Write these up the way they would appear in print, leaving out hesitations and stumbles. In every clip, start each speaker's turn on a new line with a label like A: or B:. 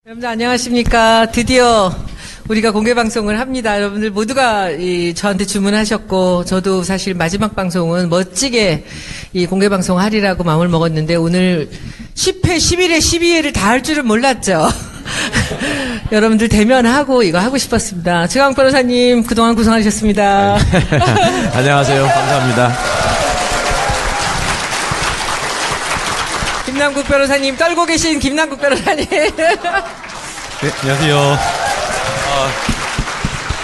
A: 여러분들 안녕하십니까. 드디어 우리가 공개방송을 합니다. 여러분들 모두가 저한테 주문하셨고, 저도 사실 마지막 방송은 멋지게 이 공개방송 하리라고 마음을 먹었는데, 오늘 10회, 11회, 12회를 다 할 줄은 몰랐죠. 여러분들 대면하고 이거 하고 싶었습니다. 최강욱 변호사님, 그동안 고생하셨습니다.
B: 안녕하세요. 감사합니다.
A: 김남국 변호사님, 떨고 계신 김남국 변호사님.
C: 네, 안녕하세요.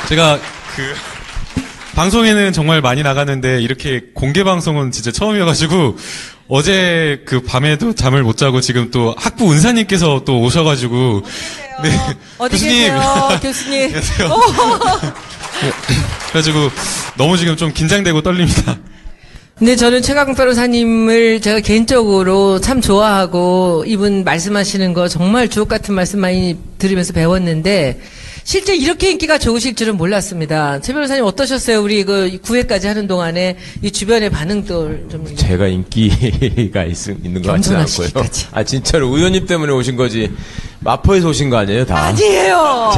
C: 제가 방송에는 정말 많이 나갔는데 이렇게 공개 방송은 진짜 처음이어가지고 어제 밤에도 잠을 못 자고 지금 또 학부 은사님께서 또 오셔가지고
A: 네. 어디 계세요, 교수님?
C: 안녕하세요. 그래가지고 너무 지금 좀 긴장되고 떨립니다.
A: 근데 저는 최강욱 변호사님을 제가 개인적으로 참 좋아하고 이분 말씀하시는 거 정말 주옥 같은 말씀 많이 들으면서 배웠는데 실제 이렇게 인기가 좋으실 줄은 몰랐습니다. 최 변호사님 어떠셨어요? 우리 9회까지 하는 동안에 이 주변의 반응도 좀.
B: 제가 인기가 있는 것 같지 않고요. 진짜로 의원님 때문에 오신 거지. 마포에서 오신 거 아니에요, 다?
A: 아니에요.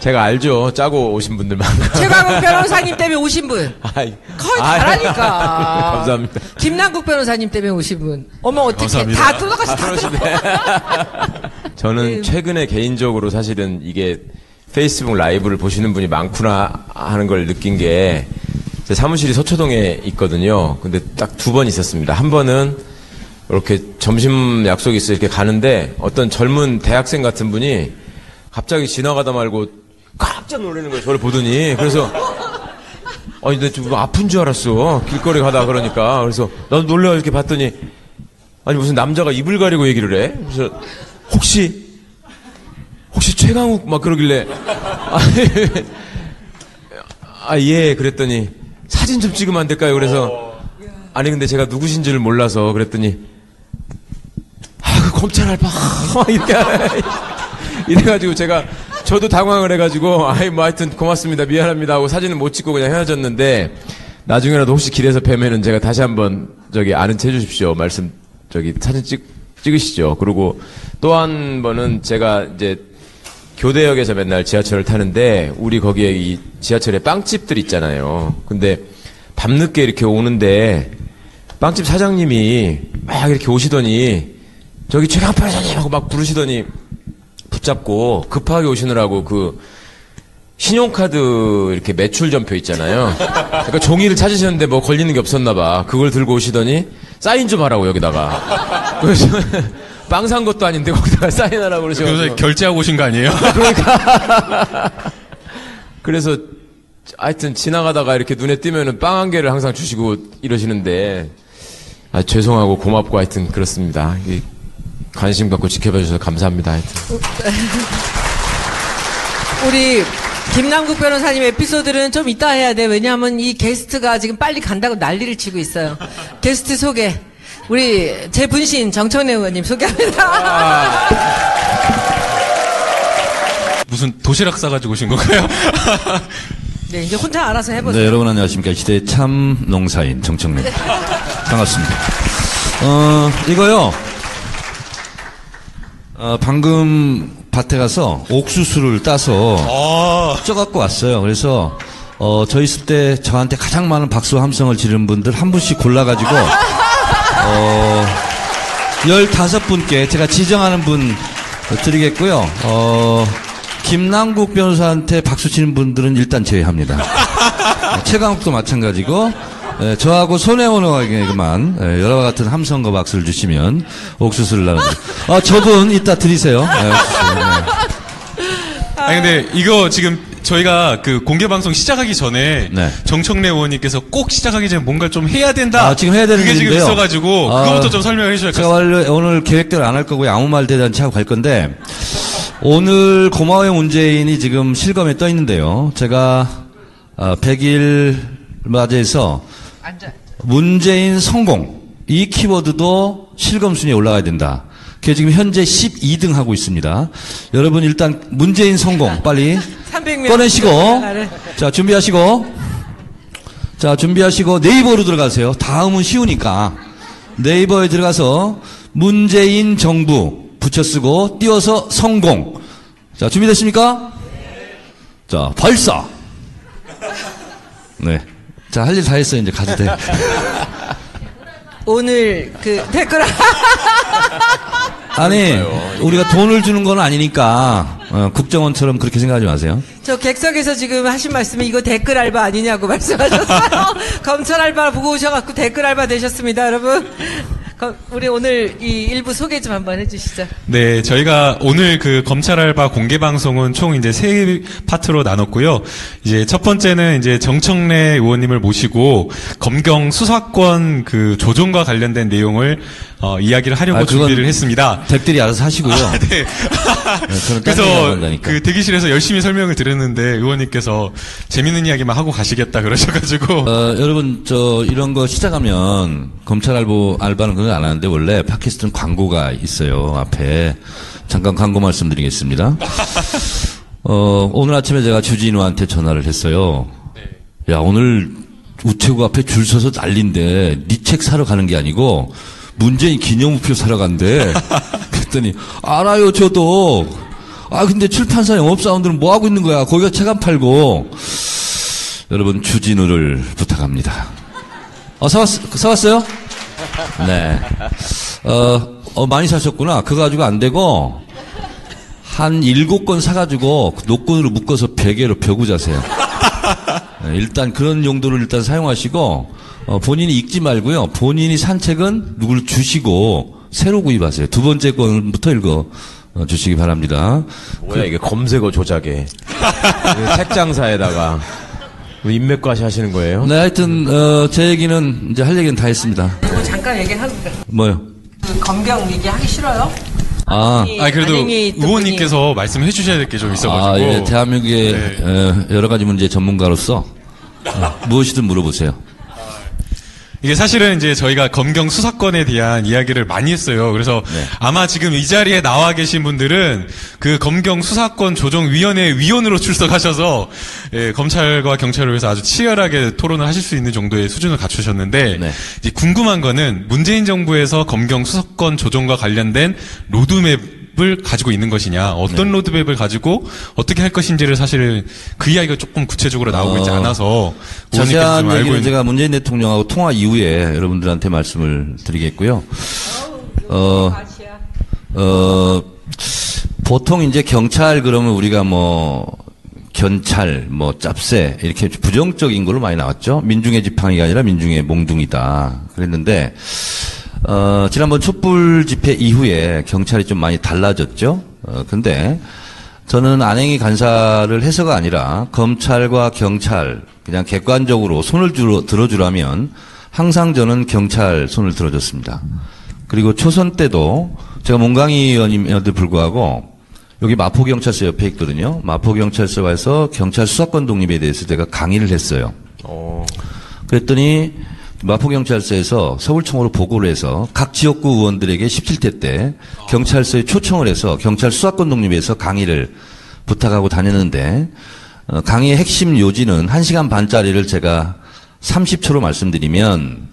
B: 제가 알죠. 짜고 오신 분들만.
A: 최강욱 변호사님 때문에 오신 분. 거의 다라니까.
B: 감사합니다.
A: 김남국 변호사님 때문에 오신 분. 어머, 어떻게
C: 감사합니다.
A: 다 뚫어가시 다 뚫어.
B: 저는 최근에 개인적으로 사실은 이게 페이스북 라이브를 보시는 분이 많구나 하는 걸 느낀 게 제 사무실이 서초동에 있거든요. 근데 딱 2번 있었습니다. 한 번은 이렇게 점심 약속이 있어 이렇게 가는데 어떤 젊은 대학생 같은 분이 갑자기 지나가다 말고 깜짝 놀라는 거예요. 저를 보더니. 그래서 아니 근데 좀 아픈 줄 알았어. 길거리 가다가 그러니까. 그래서 나도 놀라 이렇게 봤더니 아니 무슨 남자가 입을 가리고 얘기를 해. 그래서 혹시 최강욱 막 그러길래 예 그랬더니 사진 좀 찍으면 안 될까요? 그래서 아니 근데 제가 누구신지를 몰라서 그랬더니 그 검찰 알바 이렇게 이래가지고 저도 당황을 해가지고 뭐 하여튼 고맙습니다 미안합니다 하고 사진은 못 찍고 그냥 헤어졌는데 나중에라도 혹시 길에서 뵈면은 제가 다시 한번 아는 체 해주십시오 말씀 사진 찍으시죠. 그리고 또 한 번은 제가 이제 교대역에서 맨날 지하철을 타는데 우리 거기에 이 지하철에 빵집들 있잖아요. 근데 밤늦게 이렇게 오는데 빵집 사장님이 막 이렇게 오시더니 저기 최강욱 변호사님 하고 막 부르시더니 붙잡고 급하게 오시느라고 신용카드 이렇게 매출 전표 있잖아요. 그러니까 종이를 찾으셨는데 뭐 걸리는 게 없었나 봐. 그걸 들고 오시더니 사인 좀 하라고 여기다가. 그래서 빵 산 것도 아닌데 거기다가 사인하라고 그러셔서
C: 결제하고 오신 거 아니에요?
B: 그러니까. 그래서 하여튼 지나가다가 이렇게 눈에 띄면은 빵 한 개를 항상 주시고 이러시는데 죄송하고 고맙고 하여튼 그렇습니다. 관심 갖고 지켜봐 주셔서 감사합니다. 하여튼. 우리
A: 김남국 변호사님 에피소드는 좀 이따 해야 돼. 왜냐하면 이 게스트가 지금 빨리 간다고 난리를 치고 있어요. 게스트 소개. 우리 제 분신 정청래 의원님 소개합니다.
C: 무슨 도시락 싸가지고 오신 건가요?
A: 네, 이제 혼자 알아서 해보세요.
D: 네, 여러분 안녕하십니까. 시대의 참 농사인 정청래. 반갑습니다. 이거요. 방금 밭에 가서 옥수수를 따서 쪄갖고 왔어요. 그래서 저 있을 때 저한테 가장 많은 박수 함성을 지르는 분들 한 분씩 골라가지고 15분께 제가 지정하는 분 드리겠고요. 김남국 변호사한테 박수 치는 분들은 일단 제외합니다. 최강욱도 마찬가지고 저하고 손혜원 의원에게만 여러와 같은 함성과 박수를 주시면 옥수수를 나눠드립니다. 저분 이따 드리세요.
C: 근데 이거 지금 저희가 공개 방송 시작하기 전에 정청래 의원님께서 꼭 시작하기 전에 뭔가 좀 해야 된다.
D: 지금 해야 되는
C: 그게 지금
D: 일인데요.
C: 있어가지고 그거부터 좀 설명해 주셔야
D: 제가 원래 오늘 계획대로 안 할 거고요. 아무 말 대잔치 하고 갈 건데 오늘 고마워요 문재인이 지금 실검에 떠 있는데요. 제가 100일 맞이해서 문재인 성공 이 키워드도 실검 순위에 올라가야 된다. 그게 지금 현재 12등 하고 있습니다. 여러분 일단 문재인 성공 빨리 꺼내시고 준비하시고 네이버로 들어가세요. 다음은 쉬우니까 네이버에 들어가서 문재인 정부 붙여 쓰고 성공. 자, 준비됐습니까? 자, 발사. 네. 자, 할 일 다 했어요. 이제 가도 돼.
A: 오늘 그 댓글
D: 아니, 우리가 돈을 주는 건 아니니까, 국정원처럼 그렇게 생각하지 마세요.
A: 저 객석에서 지금 하신 말씀이 이거 댓글 알바 아니냐고 말씀하셨어요. 검찰 알바 보고 오셔갖고 댓글 알바 되셨습니다, 여러분. 우리 오늘 이 일부 소개 좀 한번 해주시죠.
C: 네, 저희가 오늘 그 검찰 알바 공개 방송은 총 이제 3파트로 나눴고요. 이제 첫 번째는 이제 정청래 의원님을 모시고 검경 수사권 그 조정과 관련된 내용을 이야기를 하려고 준비를 했습니다.
D: 댁들이 알아서 하시고요.
C: 네.
D: 네, 저는 딴 얘기 안
C: 그래서
D: 한다니까.
C: 그 대기실에서 열심히 설명을 드렸는데 의원님께서 재밌는 이야기만 하고 가시겠다 그러셔가지고
D: 여러분, 이런 거 시작하면, 검찰 알바는 그건 안 하는데, 원래 팟캐스트는 광고가 있어요, 앞에. 잠깐 광고 말씀드리겠습니다. 오늘 아침에 제가 주진우한테 전화를 했어요. 야, 오늘 우체국 앞에 줄 서서 난린데, 네 책 사러 가는 게 아니고, 문재인 기념우표 사러 간대. 그랬더니, 알아요, 저도. 근데 출판사 영업사원들은 뭐 하고 있는 거야? 거기가 책 안 팔고. 여러분, 주진우를 부탁합니다. 사왔어요? 네. 많이 사셨구나. 그거 가지고 안 되고, 한 7권 사가지고, 노끈으로 묶어서 베개로 벼고 자세요. 네, 일단 그런 용도를 일단 사용하시고, 본인이 읽지 말고요. 본인이 산 책은 누굴 주시고, 새로 구입하세요. 두 번째 건부터 주시기 바랍니다.
B: 뭐야, 이게 검색어 조작에. 책장사에다가. 인맥과시 하시는 거예요?
D: 네, 하여튼, 제 얘기는, 이제 할 얘기는 다 했습니다.
A: 잠깐 얘기하고
D: 뭐요?
A: 그 검경 얘기하기 싫어요?
C: 그래도
A: 안행이 있던
C: 의원님께서 말씀해 주셔야 될 게 좀 있어가지고
D: 예, 대한민국의 여러 가지 문제 전문가로서 무엇이든 물어보세요.
C: 이게 사실은 이제 저희가 검경 수사권에 대한 이야기를 많이 했어요. 그래서 아마 지금 이 자리에 나와 계신 분들은 그 검경 수사권 조정위원회 위원으로 출석하셔서 검찰과 경찰을 위해서 아주 치열하게 토론을 하실 수 있는 정도의 수준을 갖추셨는데 이제 궁금한 거는 문재인 정부에서 검경 수사권 조정과 관련된 로드맵 을 가지고 있는 것이냐, 어떤 로드맵을 가지고 어떻게 할 것인지를 사실 그 이야기가 조금 구체적으로 나오고 있지 않아서
D: 자세한 얘기는 제가 문재인 대통령하고 통화 이후에 여러분들한테 말씀을 드리겠고요. 보통 이제 경찰 그러면 우리가 견찰, 짭새 이렇게 부정적인 걸로 많이 나왔죠. 민중의 지팡이가 아니라 민중의 몽둥이다 그랬는데. 지난번 촛불 집회 이후에 경찰이 좀 많이 달라졌죠. 근데 저는 안행이 간사를 해서가 아니라 검찰과 경찰 그냥 객관적으로 손을 들어주라면 항상 저는 경찰 손을 들어줬습니다. 그리고 초선 때도 제가 몽강희 의원님에도 불구하고 여기 마포경찰서 옆에 있거든요. 마포경찰서 가서 경찰 수사권 독립에 대해서 제가 강의를 했어요. 그랬더니 마포경찰서에서 서울청으로 보고를 해서 각 지역구 의원들에게 17대 때 경찰서에 초청을 해서 경찰 수사권 독립에서 강의를 부탁하고 다녔는데 강의의 핵심 요지는 1시간 반짜리를 제가 30초로 말씀드리면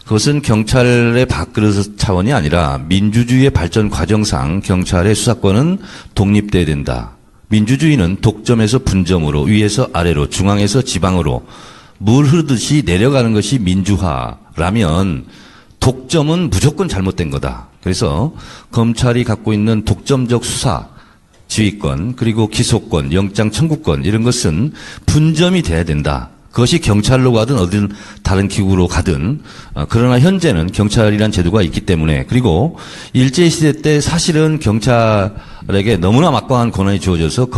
D: 그것은 경찰의 밥그릇 차원이 아니라 민주주의의 발전 과정상 경찰의 수사권은 독립돼야 된다. 민주주의는 독점에서 분점으로 위에서 아래로 중앙에서 지방으로 물 흐르듯이 내려가는 것이 민주화라면 독점은 무조건 잘못된 거다. 그래서 검찰이 갖고 있는 독점적 수사, 지휘권, 그리고 기소권, 영장 청구권 이런 것은 분점이 돼야 된다. 그것이 경찰로 가든 어떤 다른 기구로 가든 그러나 현재는 경찰이란 제도가 있기 때문에 그리고 일제시대 때 사실은 경찰에게 너무나 막강한 권한이 주어져서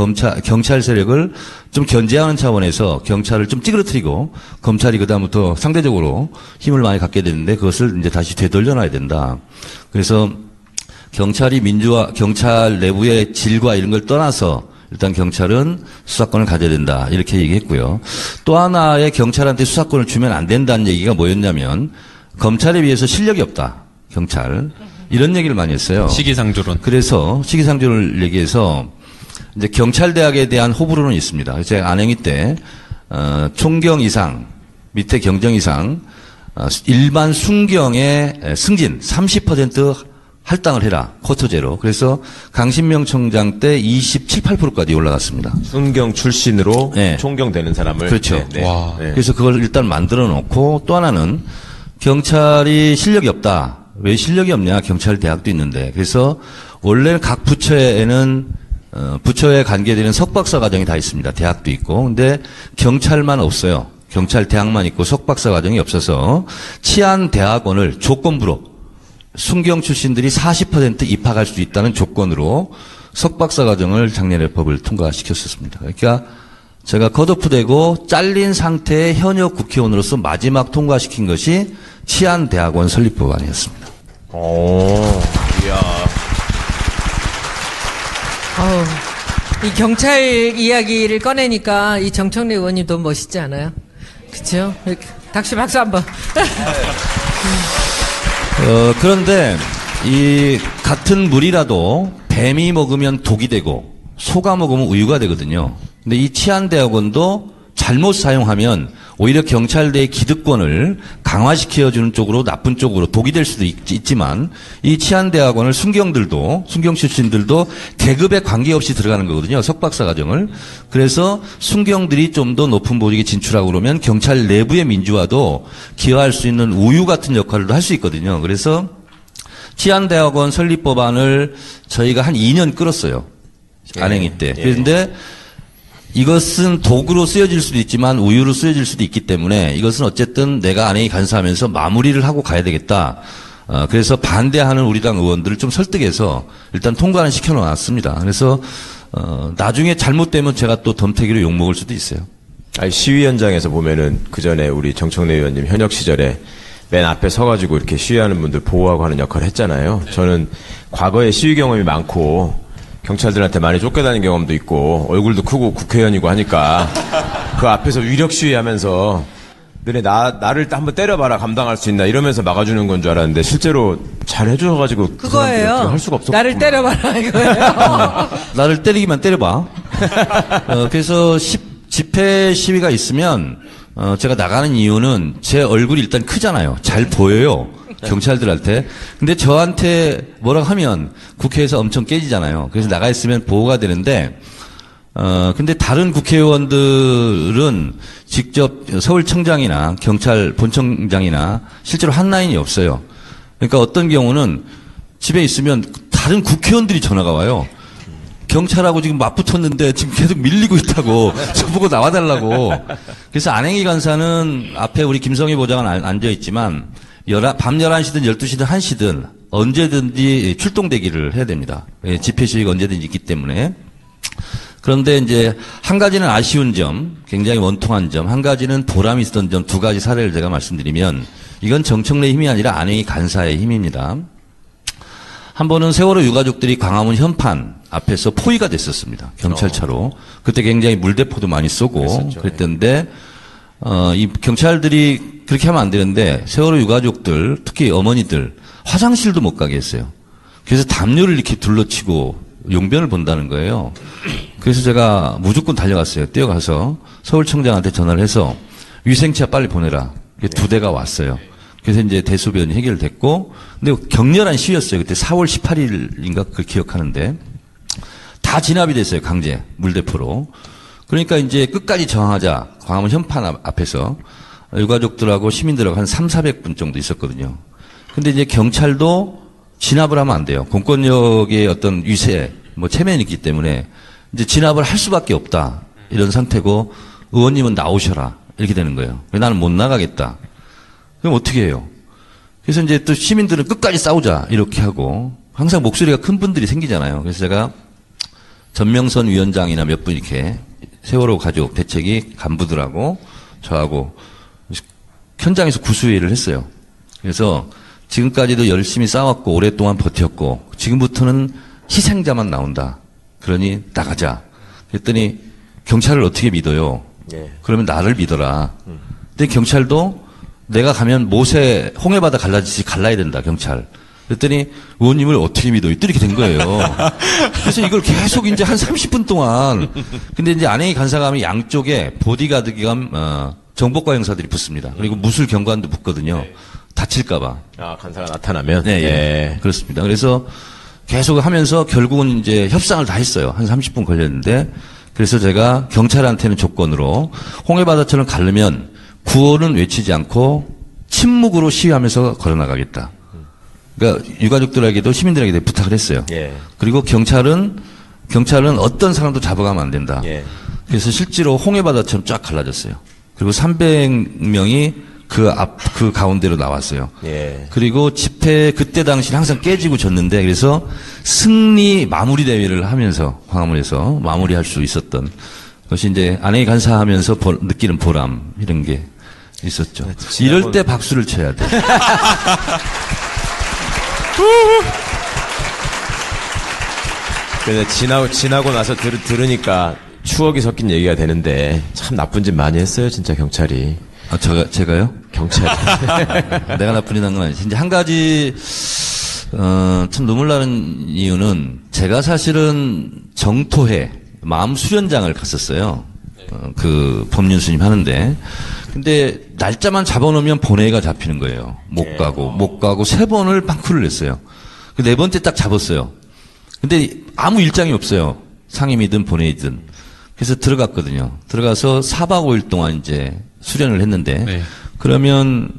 D: 경찰 세력을 좀 견제하는 차원에서 경찰을 좀 찌그러뜨리고 검찰이 그다음부터 상대적으로 힘을 많이 갖게 되는데 그것을 이제 다시 되돌려놔야 된다. 그래서 경찰이 경찰 내부의 질과 이런 걸 떠나서 일단 경찰은 수사권을 가져야 된다. 이렇게 얘기했고요. 또 하나의 경찰한테 수사권을 주면 안 된다는 얘기가 뭐였냐면 검찰에 비해서 실력이 없다. 경찰. 이런 얘기를 많이 했어요.
C: 시기상조론.
D: 그래서 시기상조를 얘기해서 이제 경찰대학에 대한 호불호는 있습니다. 제가 안행이 때 총경 이상, 밑에 경정 이상 일반 순경의 승진 30% 할당을 해라. 쿼터제로. 그래서 강신명 청장 때 27, 8%까지 올라갔습니다.
B: 순경 출신으로
D: 네.
B: 총경되는 사람을.
D: 그렇죠.
C: 와.
B: 네.
D: 그래서 그걸 일단 만들어 놓고 또 하나는 경찰이 실력이 없다. 왜 실력이 없냐? 경찰 대학도 있는데. 그래서 원래 각 부처에는 부처에 관계되는 석박사 과정이 다 있습니다. 대학도 있고. 근데 경찰만 없어요. 경찰 대학만 있고 석박사 과정이 없어서 치안대학원을 조건부로 순경 출신들이 40% 입학할 수 있다는 조건으로 석박사 과정을 작년에 법을 통과시켰었습니다. 그러니까 제가 컷오프되고 잘린 상태의 현역 국회의원으로서 마지막 통과시킨 것이 치안대학원 설립법안이었습니다.
B: 이야.
A: 이 경찰 이야기를 꺼내니까 이 정청래 의원님 너무 멋있지 않아요? 그쵸? 닥시 박수 한번.
D: 그런데 이 같은 물이라도 뱀이 먹으면 독이 되고 소가 먹으면 우유가 되거든요. 근데 이 치안대학원도 잘못 사용하면 오히려 경찰대의 기득권을 강화시켜주는 쪽으로 나쁜 쪽으로 독이 될 수도 있지만 이 치안대학원을 순경 출신들도 계급에 관계없이 들어가는 거거든요. 석박사 과정을. 그래서 순경들이 좀 더 높은 보직에 진출하고 그러면 경찰 내부의 민주화도 기여할 수 있는 우유 같은 역할도 할 수 있거든요. 그래서 치안대학원 설립법안을 저희가 한 2년 끌었어요. 안행위 때. 그런데 이것은 독으로 쓰여질 수도 있지만 우유로 쓰여질 수도 있기 때문에 이것은 어쨌든 내가 안행위 간사하면서 마무리를 하고 가야 되겠다. 그래서 반대하는 우리 당 의원들을 좀 설득해서 일단 통과는 시켜놓았습니다. 그래서 나중에 잘못되면 제가 또 덤태기로 욕먹을 수도 있어요.
B: 아니, 시위 현장에서 보면은 그 전에 우리 정청래 의원님 현역 시절에 맨 앞에 서가지고 이렇게 시위하는 분들 보호하고 하는 역할을 했잖아요. 저는 과거에 시위 경험이 많고 경찰들한테 많이 쫓겨다닌 경험도 있고 얼굴도 크고 국회의원이고 하니까 그 앞에서 위력 시위하면서 너네 나를 한번 때려봐라 감당할 수 있나 이러면서 막아주는 건 줄 알았는데 실제로 잘 해줘가지고
A: 그거예요.
B: 할 수가 없었구나.
A: 나를 때려봐라 이거예요.
D: 나를 때리기만 때려봐. 그래서 집회 시위가 있으면 제가 나가는 이유는 제 얼굴이 일단 크잖아요. 잘 보여요. 경찰들한테. 근데 저한테 뭐라고 하면 국회에서 엄청 깨지잖아요. 그래서 나가 있으면 보호가 되는데, 근데 다른 국회의원들은 직접 서울청장이나 경찰 본청장이나 실제로 한 라인이 없어요. 그러니까 어떤 경우는 집에 있으면 다른 국회의원들이 전화가 와요. 경찰하고 지금 맞붙었는데 지금 계속 밀리고 있다고 저보고 나와달라고. 그래서 안행위 간사는 앞에 우리 김성희 보좌관 앉아있지만 밤 11시든 12시든 1시든 언제든지 출동대기를 해야 됩니다. 집회 시위가 언제든지 있기 때문에. 그런데 이제 한 가지는 아쉬운 점, 굉장히 원통한 점, 한 가지는 보람이 있었던 점, 두 가지 사례를 제가 말씀드리면 이건 정청래의 힘이 아니라 안행위 간사의 힘입니다. 한 번은 세월호 유가족들이 광화문 현판 앞에서 포위가 됐었습니다. 경찰차로. 그때 굉장히 물대포도 많이 쏘고 그랬던데 이 경찰들이 그렇게 하면 안 되는데 세월호 유가족들 특히 어머니들 화장실도 못 가게 했어요. 그래서 담요를 이렇게 둘러치고 용변을 본다는 거예요. 그래서 제가 무조건 달려갔어요. 뛰어가서 서울청장한테 전화를 해서 위생차 빨리 보내라. 두 대가 왔어요. 그래서 이제 대소변이 해결됐고, 근데 격렬한 시위였어요. 그때 4월 18일인가 그걸 기억하는데 다 진압이 됐어요. 강제 물대포로. 그러니까 이제 끝까지 저항하자. 광화문 현판 앞에서 유가족들하고 시민들하고 한 300~400분 정도 있었거든요. 근데 이제 경찰도 진압을 하면 안 돼요. 공권력의 어떤 위세, 체면이 있기 때문에 이제 진압을 할 수밖에 없다. 이런 상태고 의원님은 나오셔라. 이렇게 되는 거예요. 나는 못 나가겠다. 그럼 어떻게 해요? 그래서 이제 또 시민들은 끝까지 싸우자. 이렇게 하고 항상 목소리가 큰 분들이 생기잖아요. 그래서 제가 전명선 위원장이나 몇 분 이렇게 세월호 가족 대책위 간부들하고 저하고 현장에서 구수회의를 했어요. 그래서 지금까지도 열심히 싸웠고 오랫동안 버텼고 지금부터는 희생자만 나온다. 그러니 나가자. 그랬더니 경찰을 어떻게 믿어요? 그러면 나를 믿어라. 근데 경찰도 내가 가면 모세 홍해바다 갈라지지 갈라야 된다. 경찰. 그랬더니 의원님을 어떻게 믿어요? 또 이렇게 된 거예요. 그래서 이걸 계속 이제 한 30분 동안 근데 이제 안행위 간사가 하면 양쪽에 보디가드 기관 정보과 형사들이 붙습니다. 그리고 무술 경관도 붙거든요. 다칠까봐.
B: 아, 간사가 나타나면?
D: 네, 예. 그렇습니다. 그래서 계속 하면서 결국은 이제 협상을 다 했어요. 한 30분 걸렸는데, 그래서 제가 경찰한테는 조건으로 홍해바다처럼 가려면 구호는 외치지 않고 침묵으로 시위하면서 걸어나가겠다. 그러니까 유가족들에게도 시민들에게도 부탁을 했어요.
B: 예.
D: 그리고 경찰은 어떤 사람도 잡아가면 안 된다.
B: 예.
D: 그래서 실제로 홍해바다처럼 쫙 갈라졌어요. 그리고 300명이 그 가운데로 나왔어요.
B: 예.
D: 그리고 집회 그때 당시 항상 깨지고 졌는데 그래서 승리 마무리 대회를 하면서 광화문에서 마무리할 수 있었던 것이 이제 안행이 간사하면서 느끼는 보람 이런 게 있었죠. 이럴 때 박수를 쳐야 돼.
B: 근데 지나고 나서 들으니까 추억이 섞인 얘기가 되는데 참 나쁜 짓 많이 했어요, 진짜 경찰이.
D: 아, 제가요?
B: 경찰이.
D: 내가 나쁜 짓 한 건 아니지. 이제 한 가지, 참 눈물 나는 이유는 제가 사실은 정토회, 마음 수련장을 갔었어요. 그 법륜스님 하는데. 근데 날짜만 잡아놓으면 본회의가 잡히는 거예요. 못 가고 3번을 빵꾸를 냈어요. 그 4번째 딱 잡았어요. 근데 아무 일정이 없어요. 상임이든 본회의든. 그래서 들어갔거든요. 들어가서 4박 5일 동안 이제 수련을 했는데
C: 네.
D: 그러면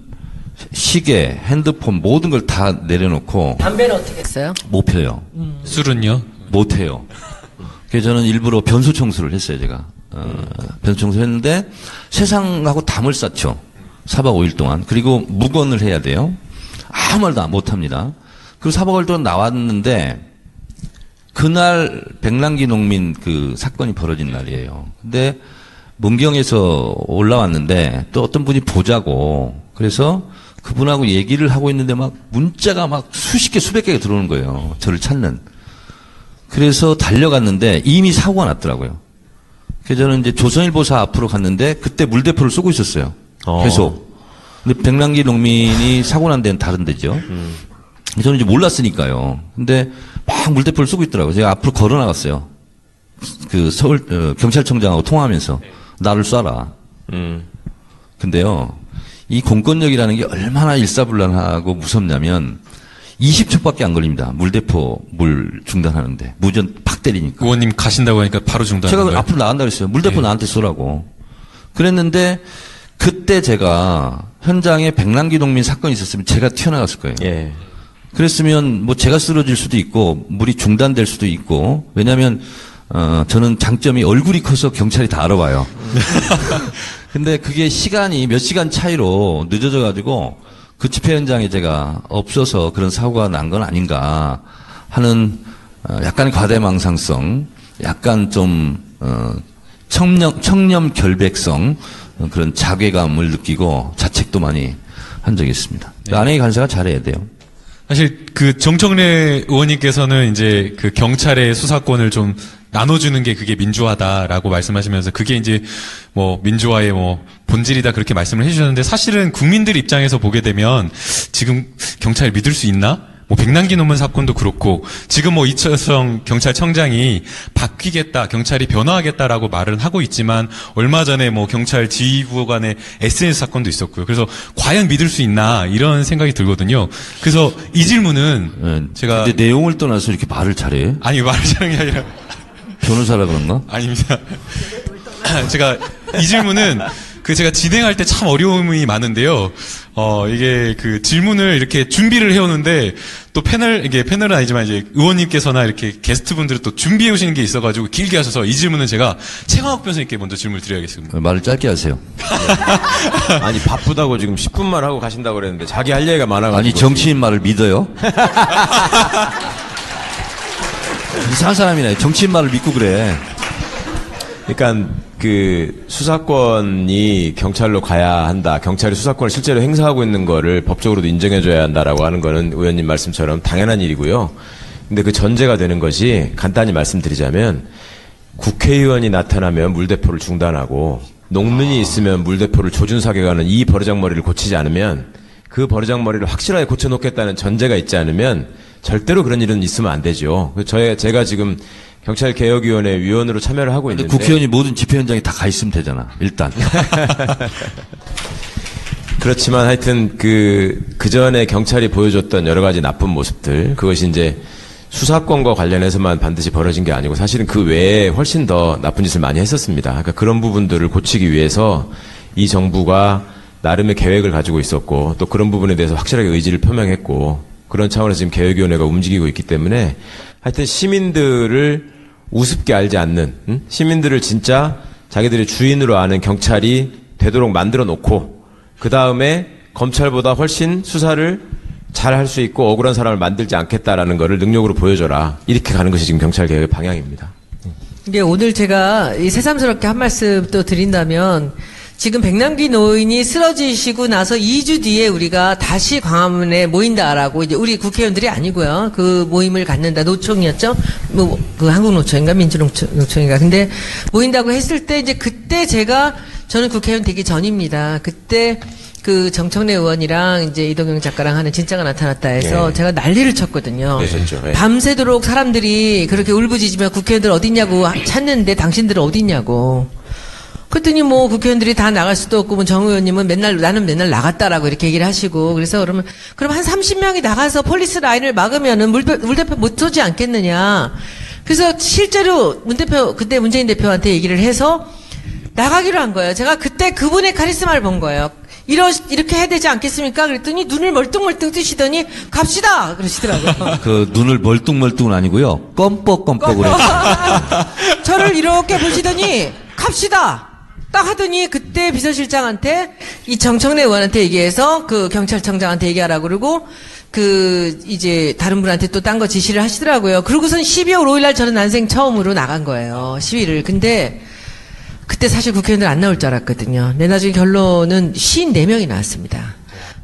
D: 시계, 핸드폰 모든 걸 다 내려놓고
A: 담배는 어떻게 했어요?
D: 못 펴요.
C: 술은요?
D: 못 해요. 그래서 저는 일부러 변소 청소를 했어요, 제가. 변소 청소를 했는데 세상하고 담을 쌓죠. 4박 5일 동안. 그리고 묵언을 해야 돼요. 아무 말도 못 합니다. 그리고 4박 5일 동안 나왔는데 그날 백남기 농민 그 사건이 벌어진 날이에요. 근데 문경에서 올라왔는데 또 어떤 분이 보자고 그래서 그분하고 얘기를 하고 있는데 막 문자가 막 수십 개 수백 개가 들어오는 거예요. 저를 찾는. 그래서 달려갔는데 이미 사고가 났더라고요. 그래서 저는 이제 조선일보사 앞으로 갔는데 그때 물대포를 쏘고 있었어요. 계속. 근데 백남기 농민이 사고 난 데는 다른 데죠. 저는 이제 몰랐으니까요. 근데 막 물대포를 쏘고 있더라고요. 제가 앞으로 걸어 나갔어요. 그 서울 경찰청장하고 통화하면서 나를 쏴라. 근데요, 이 공권력이라는 게 얼마나 일사불란하고 무섭냐면 20초밖에 안 걸립니다. 물대포 물 중단하는데 무전 팍 때리니까.
C: 의원님 가신다고 하니까 바로 중단한
D: 제가
C: 거예요?
D: 앞으로 나간다 그랬어요. 물대포 나한테 쏘라고. 그랬는데 그때 제가 현장에 백남기 농민 사건이 있었으면 제가 튀어나갔을 거예요.
B: 예.
D: 그랬으면 뭐 제가 쓰러질 수도 있고 물이 중단될 수도 있고 왜냐하면 저는 장점이 얼굴이 커서 경찰이 다 알아봐요. 근데 그게 시간이 몇 시간 차이로 늦어져 가지고 그 집회 현장에 제가 없어서 그런 사고가 난 건 아닌가 하는 약간의 과대망상성, 약간 좀 청렴 결백성 그런 자괴감을 느끼고 자책도 많이 한 적이 있습니다.
C: 네.
D: 안행이 간사가 잘해야 돼요.
C: 사실 그 정청래 의원님께서는 이제 그 경찰의 수사권을 좀 나눠주는 게 그게 민주화다라고 말씀하시면서 그게 이제 뭐 민주화의 뭐 본질이다 그렇게 말씀을 해주셨는데 사실은 국민들 입장에서 보게 되면 지금 경찰 믿을 수 있나? 뭐 백남기 논문 사건도 그렇고 지금 뭐 이철성 경찰청장이 바뀌겠다, 경찰이 변화하겠다라고 말은 하고 있지만 얼마 전에 뭐 경찰 지휘부 간의 SNS 사건도 있었고요. 그래서 과연 믿을 수 있나 이런 생각이 들거든요. 그래서 이 질문은
D: 네.
C: 제가
D: 근데 내용을 떠나서 이렇게 말을 잘해?
C: 아니 말을 잘하는 게 아니라
D: 변호사라 그런가?
C: 아닙니다. 제가 이 질문은 제가 진행할 때 참 어려움이 많은데요. 이게 그 질문을 이렇게 준비를 해오는데 또 패널은 아니지만 이제 의원님께서나 이렇게 게스트분들은 또 준비해 오시는 게 있어가지고 길게 하셔서 이 질문은 제가 최강욱 변호사님께 먼저 질문을 드려야겠습니다.
D: 말을 짧게 하세요.
B: 아니, 바쁘다고 지금 10분만 하고 가신다고 그랬는데 자기 할 얘기가 많아가지고.
D: 아니, 정치인 말을 믿어요? 이상한 사람이네. 정치인 말을 믿고 그래.
B: 그러니까 그 수사권이 경찰로 가야 한다. 경찰이 수사권을 실제로 행사하고 있는 거를 법적으로도 인정해줘야 한다라고 하는 거는 의원님 말씀처럼 당연한 일이고요. 근데 그 전제가 되는 것이 간단히 말씀드리자면 국회의원이 나타나면 물대포를 중단하고 농민이 있으면 물대포를 조준사격하게 하는 이 버르장머리를 고치지 않으면 그 버르장머리를 확실하게 고쳐놓겠다는 전제가 있지 않으면 절대로 그런 일은 있으면 안 되죠. 제가 지금 경찰개혁위원회 위원으로 참여를 하고 있는데
D: 국회의원이 모든 집회 현장에 다 가 있으면 되잖아. 일단.
B: 그렇지만 하여튼 그 전에 경찰이 보여줬던 여러 가지 나쁜 모습들, 그것이 이제 수사권과 관련해서만 반드시 벌어진 게 아니고 사실은 그 외에 훨씬 더 나쁜 짓을 많이 했었습니다. 그러니까 그런 부분들을 고치기 위해서 이 정부가 나름의 계획을 가지고 있었고 또 그런 부분에 대해서 확실하게 의지를 표명했고 그런 차원에서 지금 개혁위원회가 움직이고 있기 때문에 하여튼 시민들을 우습게 알지 않는, 시민들을 진짜 자기들의 주인으로 아는 경찰이 되도록 만들어 놓고 그 다음에 검찰보다 훨씬 수사를 잘 할 수 있고 억울한 사람을 만들지 않겠다라는 거를 능력으로 보여줘라. 이렇게 가는 것이 지금 경찰개혁의 방향입니다.
A: 이게 오늘 제가 이 새삼스럽게 한 말씀 또 드린다면 지금 백남기 노인이 쓰러지시고 나서 2주 뒤에 우리가 다시 광화문에 모인다라고 이제 우리 국회의원들이 아니고요. 그 모임을 갖는다. 노총이었죠? 뭐, 그 한국노총인가 민주노총인가. 근데 모인다고 했을 때 이제 그때 저는 국회의원 되기 전입니다. 그때 그 정청래 의원이랑 이제 이동영 작가랑 하는 진짜가 나타났다 해서
B: 예.
A: 제가 난리를 쳤거든요.
B: 그랬었죠. 예.
A: 밤새도록 사람들이 그렇게 울부짖으며 국회의원들 어딨냐고 찾는데 당신들은 어딨냐고. 그랬더니 뭐 국회의원들이 다 나갈 수도 없고 뭐 정 의원님은 나는 맨날 나갔다라고 이렇게 얘기를 하시고 그래서 그럼 한 30명이 나가서 폴리스 라인을 막으면은 물 대표 못 쏘지 않겠느냐. 그래서 실제로 그때 문재인 대표한테 얘기를 해서 나가기로 한 거예요. 제가 그때 그분의 카리스마를 본 거예요. 이렇게 해야 되지 않겠습니까? 그랬더니 눈을 멀뚱멀뚱 뜨시더니 갑시다! 그러시더라고요.
D: 그 눈을 멀뚱멀뚱은 아니고요. 껌뻑껌뻑으로 했어요.
A: 저를 이렇게 보시더니 갑시다! 딱 하더니 그때 비서실장한테 이 정청래 의원한테 얘기해서 그 경찰청장한테 얘기하라고 그러고 이제 다른 분한테 또 딴 거 지시를 하시더라고요. 그러고선 12월 5일 날 저는 난생 처음으로 나간 거예요. 시위를. 근데 그때 사실 국회의원들 안 나올 줄 알았거든요. 근데 나중에 결론은 54명이 나왔습니다.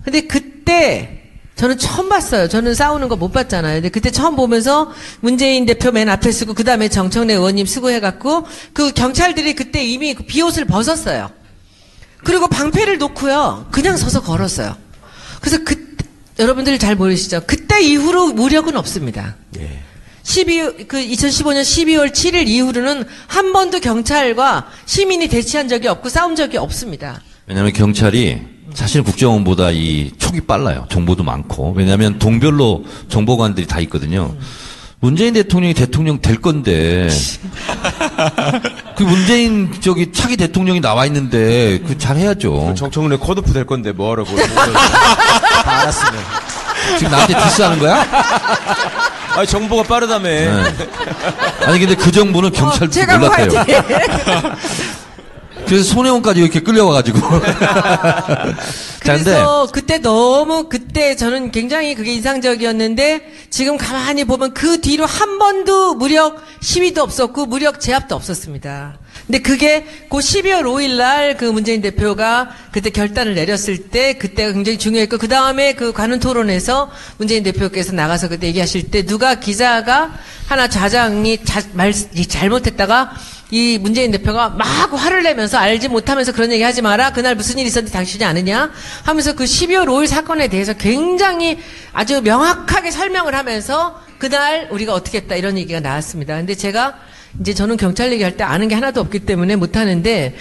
A: 근데 그때 저는 처음 봤어요. 저는 싸우는 거 못 봤잖아요. 근데 그때 처음 보면서 문재인 대표 맨 앞에 쓰고 그 다음에 정청래 의원님 쓰고 해갖고 그 경찰들이 그때 이미 그 비옷을 벗었어요. 그리고 방패를 놓고요. 그냥 서서 걸었어요. 그래서 여러분들 잘 모르시죠? 그때 이후로 무력은 없습니다.
B: 예.
A: 2015년 12월 7일 이후로는 한 번도 경찰과 시민이 대치한 적이 없고 싸운 적이 없습니다.
D: 왜냐하면 경찰이 사실 국정원보다 이 촉이 빨라요. 정보도 많고. 왜냐하면 동별로 정보관들이 다 있거든요. 문재인 대통령이 대통령 될 건데 그 문재인 차기 대통령이 나와 있는데 그 잘해야죠.
B: 정청래 컷오프 될 건데 뭐하라고. 다 알았으면.
D: 지금 나한테 디스하는 거야?
B: 아니 정보가 빠르다며.
D: 네. 아니 근데 그 정보는 경찰도
A: 제가
D: 몰랐대요.
A: 뭐
D: 그래서 손혜원까지 이렇게 끌려와가지고. 자,
A: 그래서 그때 저는 굉장히 그게 인상적이었는데 지금 가만히 보면 그 뒤로 한 번도 무력 시위도 없었고 무력 제압도 없었습니다. 근데 그게 그 12월 5일 날 그 문재인 대표가 그때 결단을 내렸을 때 그때가 굉장히 중요했고 그 다음에 그 관훈 토론에서 문재인 대표께서 나가서 그때 얘기하실 때 누가 기자가 하나 좌장이 잘못했다가 이 문재인 대표가 막 화를 내면서 알지 못하면서 그런 얘기 하지 마라. 그날 무슨 일이 있었는지 당신이 아느냐 하면서 그 12월 5일 사건에 대해서 굉장히 아주 명확하게 설명을 하면서 그날 우리가 어떻게 했다 이런 얘기가 나왔습니다. 근데 제가 이제 저는 경찰 얘기할 때 아는 게 하나도 없기 때문에 못하는데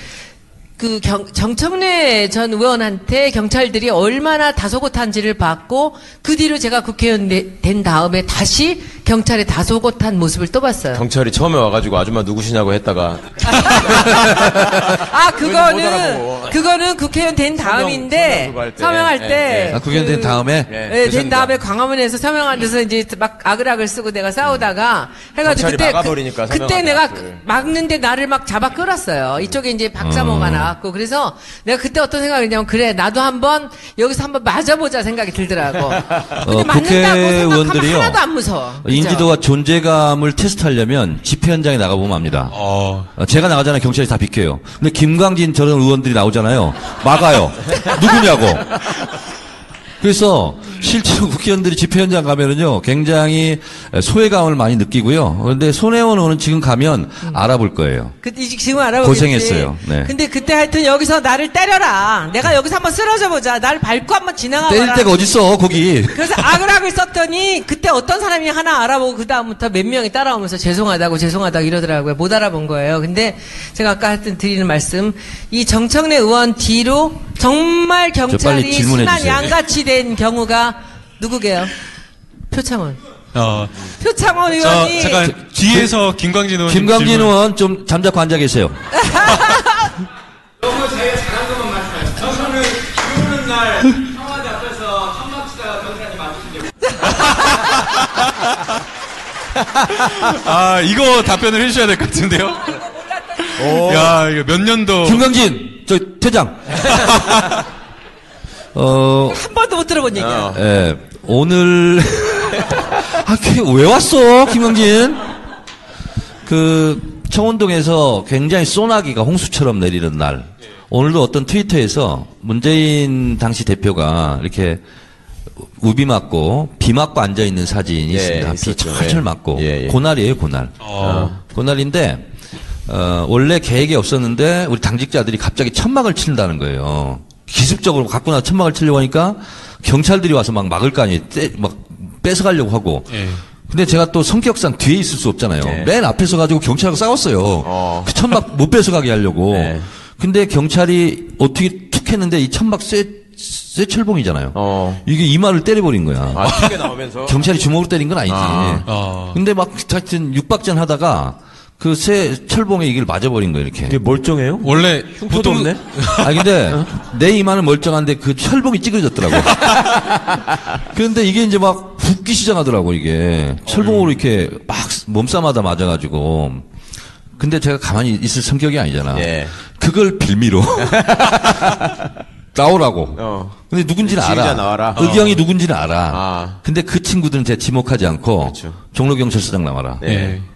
A: 정청래 전 의원한테 경찰들이 얼마나 다소곳한지를 봤고 그 뒤로 제가 국회의원 된 다음에 다시 경찰의 다소곳한 모습을 또 봤어요.
B: 경찰이 처음에 와가지고 아줌마 누구시냐고 했다가
A: 그거는 국회의원 된 다음인데 서명할 때
D: 국회의원 된 다음에
A: 된 다음에 광화문에서 서명한 데서 이제 막 아글아글 쓰고 내가 싸우다가 해가지고 그때 내가 막는데 나를 막 잡아 끌었어요. 이쪽에 이제 박사모가 나왔고 그래서 내가 그때 어떤 생각이 했냐면 그래 나도 한번 여기서 한번 맞아보자 생각이 들더라고. 근데 맞는다고 생각하면 하나도 안 무서워.
D: 인지도와 존재감을 테스트하려면 집회 현장에 나가보면 압니다. 제가 나가잖아요. 경찰이 다 비켜요. 근데 김광진 저런 의원들이 나오잖아요. 막아요. 누구냐고. 그래서 실제로 국회의원들이 집회 현장 가면은요, 굉장히 소외감을 많이 느끼고요. 그런데 손혜원 의원은 지금 가면 알아볼 거예요.
A: 지금 알아보겠지.
D: 고생했어요. 네.
A: 근데 그때 하여튼 여기서 나를 때려라. 내가 여기서 한번 쓰러져 보자. 나를 밟고 한번 지나가봐라.
D: 때릴 데가 어딨어, 거기.
A: 그래서 악을 썼더니 그때 어떤 사람이 하나 알아보고 그 다음부터 몇 명이 따라오면서 죄송하다고 이러더라고요. 못 알아본 거예요. 근데 제가 아까 하여튼 드리는 말씀, 이 정청래 의원 뒤로 정말 경찰이 심한 양같이 된 경우가 누구게요? 표창원. 표창원 의원이.
C: 잠깐, 뒤에서 김광진 의원.
D: 김광진 의원 좀 잠자코 앉아 계세요.
B: 너무 자기가 잘한 것만 말씀하세요. 저는 비 오는 날 청와대 앞에서 천막 치다가 경찰한테 맞으신 적
C: 이거 답변을 해주셔야 될 것 같은데요? 야, 이거 몇 년도.
D: 김광진, 퇴장.
A: 한 번도 못 들어본 얘기야.
D: 예, 오늘, 왜 왔어, 김광진? 청운동에서 굉장히 소나기가 홍수처럼 내리는 날. 오늘도 어떤 트위터에서 문재인 당시 대표가 이렇게 우비 맞고 비 맞고 앉아있는 사진이 있습니다. 비 철철 맞고. 그날이에요, 그날. 그날인데, 원래 계획이 없었는데 우리 당직자들이 갑자기 천막을 친다는 거예요. 기습적으로 갖고 나서 천막을 치려고 하니까 경찰들이 와서 막 막을 거 아니에요. 막 뺏어가려고 하고. 근데 제가 또 성격상 뒤에 있을 수 없잖아요. 맨 앞에 서가지고 경찰하고 싸웠어요. 그 천막 못 뺏어가게 하려고. 근데 경찰이 어떻게 툭 했는데 이 천막 쇠철봉이잖아요. 이게 이마를 때려버린 거야.
B: 튀게 나오면서.
D: 경찰이 주먹으로 때린 건 아니지. 근데 막 하여튼 육박전 하다가 그 새 철봉에 이걸 맞아버린 거예요, 이렇게.
B: 이게 멀쩡해요?
C: 원래
B: 흉터도 없네?
D: 근데 내 이마는 멀쩡한데 그 철봉이 찌그러졌더라고. 그런데 이게 이제 막 붓기 시작하더라고, 이게. 철봉으로 이렇게 막 몸싸마다 맞아가지고. 근데 제가 가만히 있을 성격이 아니잖아. 그걸 빌미로. 나오라고. 근데 누군지는 알아.
B: 나와라.
D: 의경이 누군지는 알아. 근데 그 친구들은 제가 지목하지 않고 그렇죠. 종로경찰서장 나와라.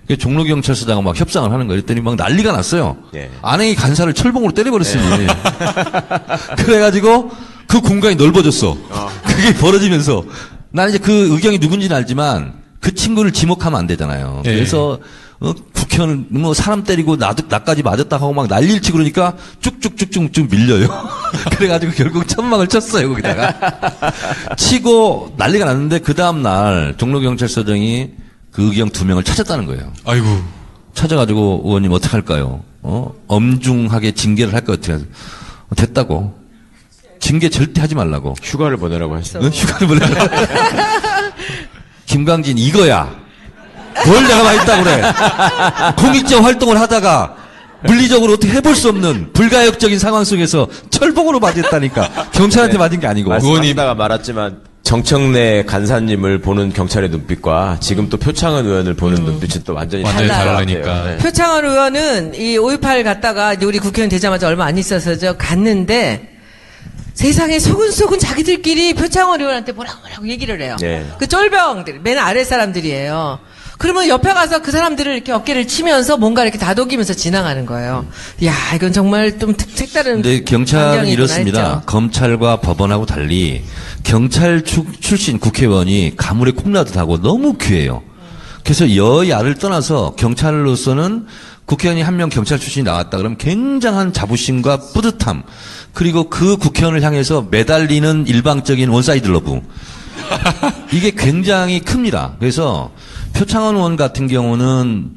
D: 그 종로경찰서장하고 막 협상을 하는 거예요. 그랬더니 막 난리가 났어요. 안행이 간사를 철봉으로 때려버렸으니. 그래가지고 그 공간이 넓어졌어. 그게 벌어지면서 나는 이제 그 의경이 누군지는 알지만 그 친구를 지목하면 안 되잖아요. 그래서 국회의원 뭐 사람 때리고 나까지 맞았다 하고 막 난리를 치고 그러니까 쭉쭉쭉쭉 밀려요. 그래가지고 결국 천막을 쳤어요, 거기다가. 치고 난리가 났는데 그 다음날 종로경찰서장이 그 의경 2명을 찾았다는 거예요.
C: 아이고.
D: 찾아가지고 의원님 어떡할까요? 엄중하게 징계를 할까요? 어떻게 하세요? 됐다고. 징계 절대 하지 말라고.
B: 휴가를 보내라고 했어.
D: 휴가를 보내라고. 김광진 이거야. 뭘 내가 많이 했다고 그래. 공익적 활동을 하다가 물리적으로 어떻게 해볼 수 없는 불가역적인 상황 속에서 철봉으로 맞았다니까. 경찰한테 맞은 게 아니고.
B: 의원이다가 말았지만 정청래 간사님을 보는 경찰의 눈빛과 지금 또 표창원 의원을 보는 눈빛은 또 완전히
C: 다르니까.
A: 표창원 의원은 이 5.18 갔다가 우리 국회의원 되자마자 얼마 안 있어서 갔는데 세상에 소근소근 자기들끼리 표창원 의원한테 뭐라고 얘기를 해요. 그 쫄병들, 맨 아래 사람들이에요. 그러면 옆에 가서 그 사람들을 이렇게 어깨를 치면서 뭔가 이렇게 다독이면서 지나가는 거예요. 야, 이건 정말 좀 색다른.
D: 근데 경찰은 이렇습니다.
A: 했죠.
D: 검찰과 법원하고 달리 경찰 출신 국회의원이 가물에 콩나듯 하고 너무 귀해요. 그래서 여야를 떠나서 경찰로서는 국회의원이 한 명 경찰 출신이 나왔다 그러면 굉장한 자부심과 뿌듯함, 그리고 그 국회의원을 향해서 매달리는 일방적인 원사이드 러브. 이게 굉장히 큽니다. 그래서 표창원 의원 같은 경우는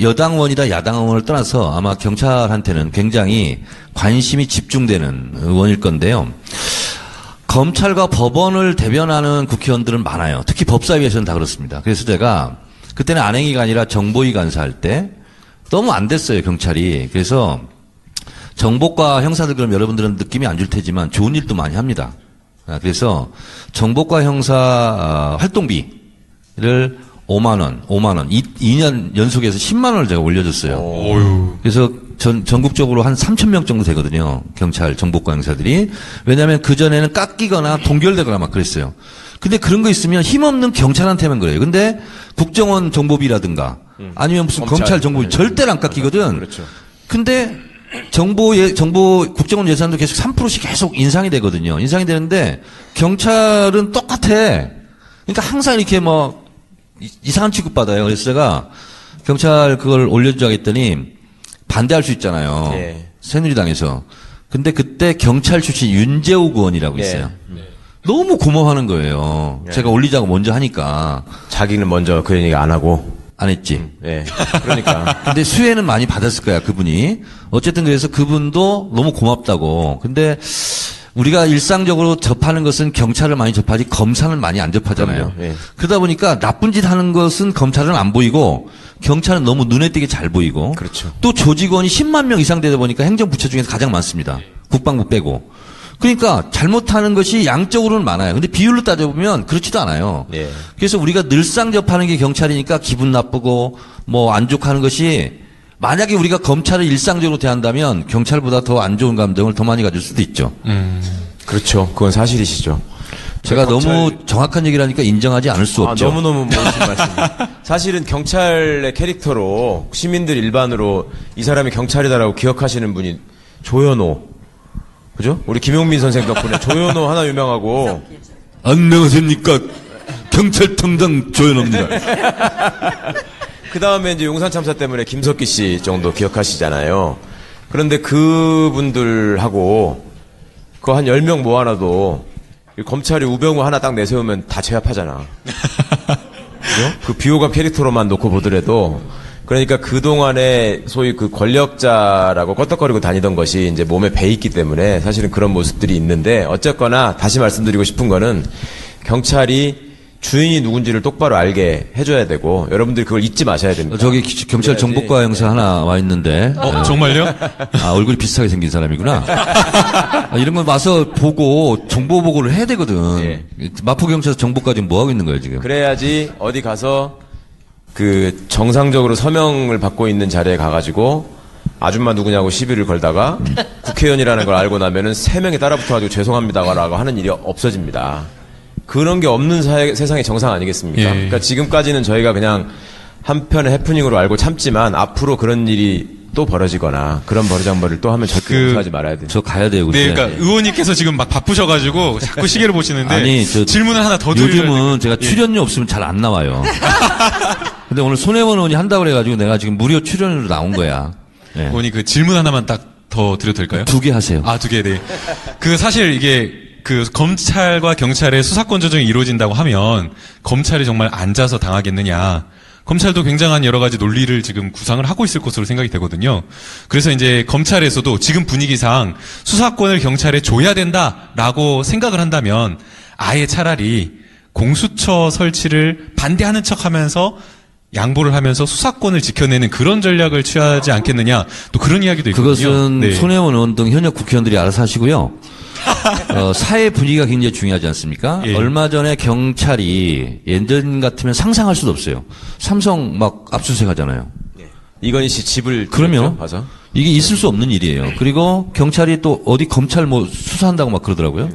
D: 여당 의원이다 야당 의원을 떠나서 아마 경찰한테는 굉장히 관심이 집중되는 의원일 건데요. 검찰과 법원을 대변하는 국회의원들은 많아요. 특히 법사위에서는 다 그렇습니다. 그래서 제가 그때는 안행이가 아니라 정보위 간사할 때 너무 안 됐어요, 경찰이. 그래서 정보과 형사들 그럼 여러분들은 느낌이 안 줄 테지만 좋은 일도 많이 합니다. 그래서 정보과 형사 활동비를 5만 원, 2년 연속해서 10만 원을 제가 올려줬어요. 그래서 전국적으로 한 3,000명 정도 되거든요. 경찰, 정보과 형사들이. 왜냐하면 그전에는 깎이거나 동결되거나 막 그랬어요. 근데 그런 거 있으면 힘없는 경찰한테만 그래요. 근데 국정원 정보비라든가 아니면 무슨 검찰 정보비 절대로 안 깎이거든.
B: 그렇죠.
D: 근데 정보 국정원 예산도 계속 3%씩 계속 인상이 되거든요. 인상이 되는데 경찰은 똑같아. 그러니까 항상 이렇게 뭐 이상한 취급받아요. 그래서 제가 경찰 그걸 올려주자고 했더니 반대할 수 있잖아요.
B: 예.
D: 새누리당에서. 근데 그때 경찰 출신 윤재욱 의원이라고 있어요.
B: 예.
D: 너무 고마워하는 거예요. 제가 올리자고 먼저 하니까.
B: 자기는 먼저 그런 얘기 안 하고.
D: 안 했지.
B: 예. 그러니까.
D: 근데 수혜는 많이 받았을 거야, 그분이. 어쨌든 그래서 그분도 너무 고맙다고. 근데 우리가 일상적으로 접하는 것은 경찰을 많이 접하지 검사는 많이 안 접하잖아요.
B: 그럼요. 예.
D: 그러다 보니까 나쁜 짓 하는 것은 검찰은 안 보이고 경찰은 너무 눈에 띄게 잘 보이고.
B: 그렇죠.
D: 또 조직원이 10만 명 이상 되다 보니까 행정부처 중에서 가장 많습니다. 국방부 빼고. 그러니까 잘못하는 것이 양적으로는 많아요. 근데 비율로 따져보면 그렇지도 않아요.
B: 예.
D: 그래서 우리가 늘상 접하는 게 경찰이니까 기분 나쁘고 뭐 안 좋고 하는 것이 만약에 우리가 검찰을 일상적으로 대한다면 경찰보다 더 안 좋은 감정을 더 많이 가질 수도 있죠.
B: 그렇죠. 그건 사실이시죠.
D: 제가
B: 경찰-
D: 너무 정확한 얘기를 하니까 인정하지 않을 수 없죠.
B: 너무너무 멋진 말씀. 사실은 경찰의 캐릭터로 시민들 일반으로 이 사람이 경찰이다라고 기억하시는 분이 조현오. 그죠? 우리 김용민 선생 덕분에 조현오 하나 유명하고.
D: 안녕하십니까. 경찰청장 조현호입니다.
B: 그 다음에 이제 용산 참사 때문에 김석기 씨 정도 기억하시잖아요. 그런데 그분들하고 그거 한 10명 모아놔도 검찰이 우병우 하나 딱 내세우면 다 제압하잖아. 그죠? 그 비호감 캐릭터로만 놓고 보더라도 그러니까 그동안에 소위 그 권력자라고 껐덕거리고 다니던 것이 이제 몸에 배있기 때문에 사실은 그런 모습들이 있는데 어쨌거나 다시 말씀드리고 싶은 거는 경찰이 주인이 누군지를 똑바로 알게 해줘야 되고 여러분들이 그걸 잊지 마셔야 됩니다.
D: 저기 경찰 정보과 형사 하나 와 있는데.
C: 정말요?
D: 아, 얼굴이 비슷하게 생긴 사람이구나. 이런 건 와서 보고 정보 보고를 해야 되거든.
B: 예.
D: 마포경찰서 정보과 지금 뭐 하고 있는 거예요, 지금?
B: 그래야지 어디 가서 그 정상적으로 서명을 받고 있는 자리에 가가지고 아줌마 누구냐고 시비를 걸다가 국회의원이라는 걸 알고 나면은 3명이 따라붙어가지고 죄송합니다라고 하는 일이 없어집니다. 그런 게 없는 세상의 정상 아니겠습니까?
C: 예.
B: 그러니까 지금까지는 저희가 그냥 한편의 해프닝으로 알고 참지만 앞으로 그런 일이 또 벌어지거나 그런 버르장머리를 또 하면 절대 용서하지 말아야 돼요.
D: 저 가야 돼요, 근데.
C: 네, 그러니까 의원님께서 지금 막 바쁘셔가지고 자꾸 시계를 보시는데
D: 아니,
C: 질문을 하나 더 드려야
D: 요즘은 제가
C: 예.
D: 출연료 없으면 잘 안 나와요. 근데 오늘 손혜원 의원이 한다고 그래가지고 내가 지금 무료 출연료로 나온 거야. 예.
C: 의원님 그 질문 하나만 딱 더 드려도 될까요?
D: 2개 하세요.
C: 아, 2개, 네. 그 사실 이게 그 검찰과 경찰의 수사권 조정이 이루어진다고 하면 검찰이 정말 앉아서 당하겠느냐. 검찰도 굉장한 여러 가지 논리를 지금 구상을 하고 있을 것으로 생각이 되거든요. 그래서 이제 검찰에서도 지금 분위기상 수사권을 경찰에 줘야 된다라고 생각을 한다면 아예 차라리 공수처 설치를 반대하는 척 하면서 양보를 하면서 수사권을 지켜내는 그런 전략을 취하지 않겠느냐. 또 그런 이야기도 있거든요.
D: 그것은
C: 네.
D: 손혜원 의원 등 현역 국회의원들이 알아서 하시고요. 사회 분위기가 굉장히 중요하지 않습니까?
C: 예.
D: 얼마 전에 경찰이 예전 같으면 상상할 수도 없어요. 삼성 막 압수수색 하잖아요.
B: 이건희 씨 집을
D: 그러면
B: 봐서
D: 이게 있을 수 없는 일이에요. 그리고 경찰이 또 어디 검찰 뭐 수사한다고 막 그러더라고요.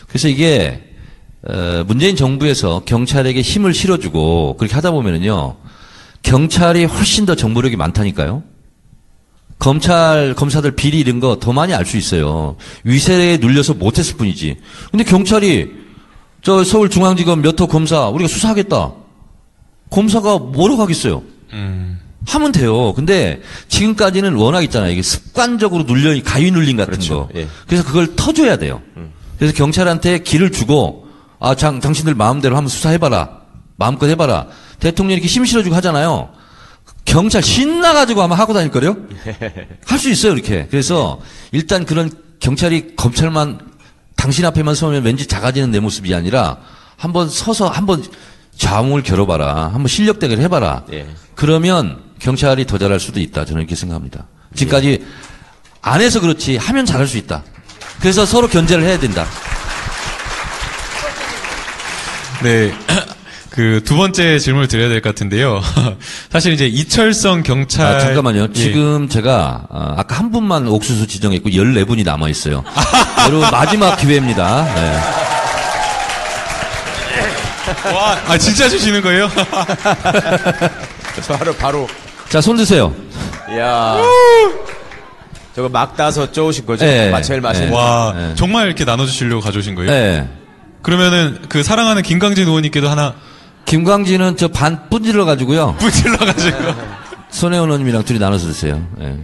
D: 그래서 이게 문재인 정부에서 경찰에게 힘을 실어주고 그렇게 하다 보면은요. 경찰이 훨씬 더 정보력이 많다니까요. 검사들 비리 이런 거 더 많이 알 수 있어요. 위세에 눌려서 못했을 뿐이지. 근데 경찰이 저 서울중앙지검 몇 호 검사 우리가 수사하겠다. 검사가 뭐라고 하겠어요? 하면 돼요. 근데 지금까지는 워낙 있잖아요. 이게 습관적으로 가위 눌림 같은
B: 그렇죠.
D: 거.
B: 예.
D: 그래서 그걸 터줘야 돼요. 그래서 경찰한테 길을 주고 당신들 마음대로 한번 수사해봐라. 마음껏 해봐라. 대통령이 이렇게 힘 실어주고 하잖아요. 경찰 신나가지고 아마 하고 다닐 거래요? 할 수 있어요, 이렇게. 그래서 일단 그런 경찰이 검찰만 당신 앞에만 서면 왠지 작아지는 내 모습이 아니라 한번 서서 한번 자웅을 겨뤄봐라. 한번 실력 대결 해봐라.
B: 예.
D: 그러면 경찰이 더 잘할 수도 있다. 저는 이렇게 생각합니다. 지금까지 안 해서 그렇지 하면 잘할 수 있다. 그래서 서로 견제를 해야 된다.
C: 네. 그 두 번째 질문을 드려야 될 것 같은데요. 사실 이제 이철성 경찰.
D: 잠깐만요.
C: 예.
D: 지금 제가 아까 한 분만 옥수수 지정했고 14분이 남아 있어요. 여러분 마지막 기회입니다. 네.
C: 와, 진짜 주시는 거예요?
B: 바로
D: 자, 손 드세요.
B: 야. 저거 막 따서 쪼으신 거죠?
D: 네.
B: 제일 맛있는.
C: 와,
D: 네.
C: 정말 이렇게 나눠주시려고 가져오신 거예요?
D: 네.
C: 그러면은 그 사랑하는 김광진 의원님께도 하나
D: 김광진은 저 반 분질러 가지고요.
C: 부질러가지고.
D: 손혜원 의원님이랑 둘이 나눠서 드세요. 예.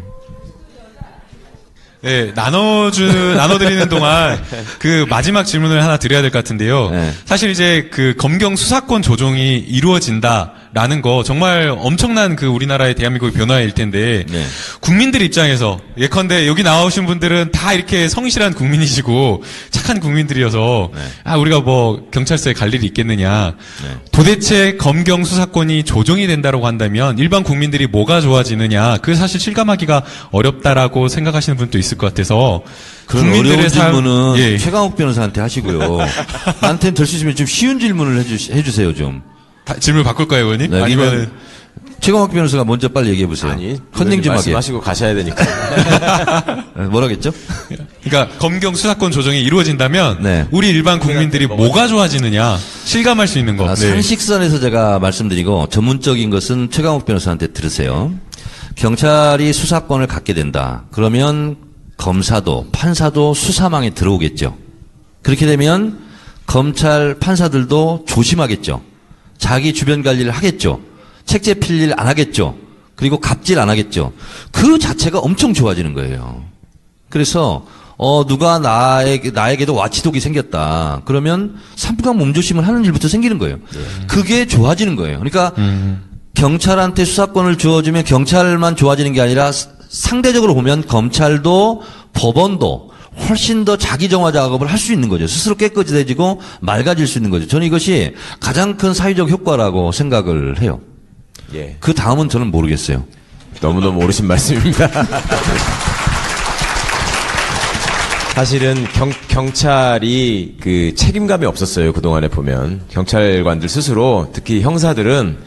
C: 네, 나눠드리는 동안 그 마지막 질문을 하나 드려야 될 것 같은데요.
D: 네.
C: 사실 이제 그 검경 수사권 조정이 이루어진다라는 거 정말 엄청난 그 우리나라의 대한민국의 변화일 텐데
D: 네.
C: 국민들 입장에서 예컨대 여기 나오신 분들은 다 이렇게 성실한 국민이시고 착한 국민들이어서 아, 우리가 뭐 경찰서에 갈 일이 있겠느냐. 도대체 검경 수사권이 조정이 된다고 한다면 일반 국민들이 뭐가 좋아지느냐. 그 사실 실감하기가 어렵다라고 생각하시는 분도 있을 것 같아서
D: 그런 어려운 질문은
C: 예.
D: 최강욱 변호사한테 하시고요. 나한테는 될 수 있으면 좀 쉬운 질문을 해주세요, 좀.
C: 질문 바꿀까요, 의원님?
D: 네,
C: 아니면
D: 최강욱 변호사가 먼저 빨리 얘기해보세요.
B: 아니,
D: 컨닝 좀 하게.
B: 말씀하시고 가셔야 되니까.
D: 뭐라겠죠?
C: 그러니까 검경 수사권 조정이 이루어진다면
D: 네.
C: 우리 일반 국민들이 뭐가 좋아지느냐 실감할 수 있는 것.
D: 아,
C: 네.
D: 상식선에서 제가 말씀드리고 전문적인 것은 최강욱 변호사한테 들으세요. 경찰이 수사권을 갖게 된다. 그러면 검사도 판사도 수사망에 들어오겠죠. 그렇게 되면 검찰 판사들도 조심하겠죠. 자기 주변 관리를 하겠죠. 책제 필일 안 하겠죠. 그리고 갑질 안 하겠죠. 그 자체가 엄청 좋아지는 거예요. 그래서 누가 나에게도 와치독이 생겼다. 그러면 삼가 몸조심을 하는 일부터 생기는 거예요. 그게 좋아지는 거예요. 그러니까 경찰한테 수사권을 주어주면 경찰만 좋아지는 게 아니라 상대적으로 보면 검찰도 법원도 훨씬 더 자기 정화 작업을 할 수 있는 거죠. 스스로 깨끗해지고 맑아질 수 있는 거죠. 저는 이것이 가장 큰 사회적 효과라고 생각을 해요.
B: 예.
D: 그 다음은 저는 모르겠어요.
B: 너무너무 옳으신 말씀입니다. 사실은 경찰이 그 책임감이 없었어요. 그동안에 보면. 경찰관들 스스로, 특히 형사들은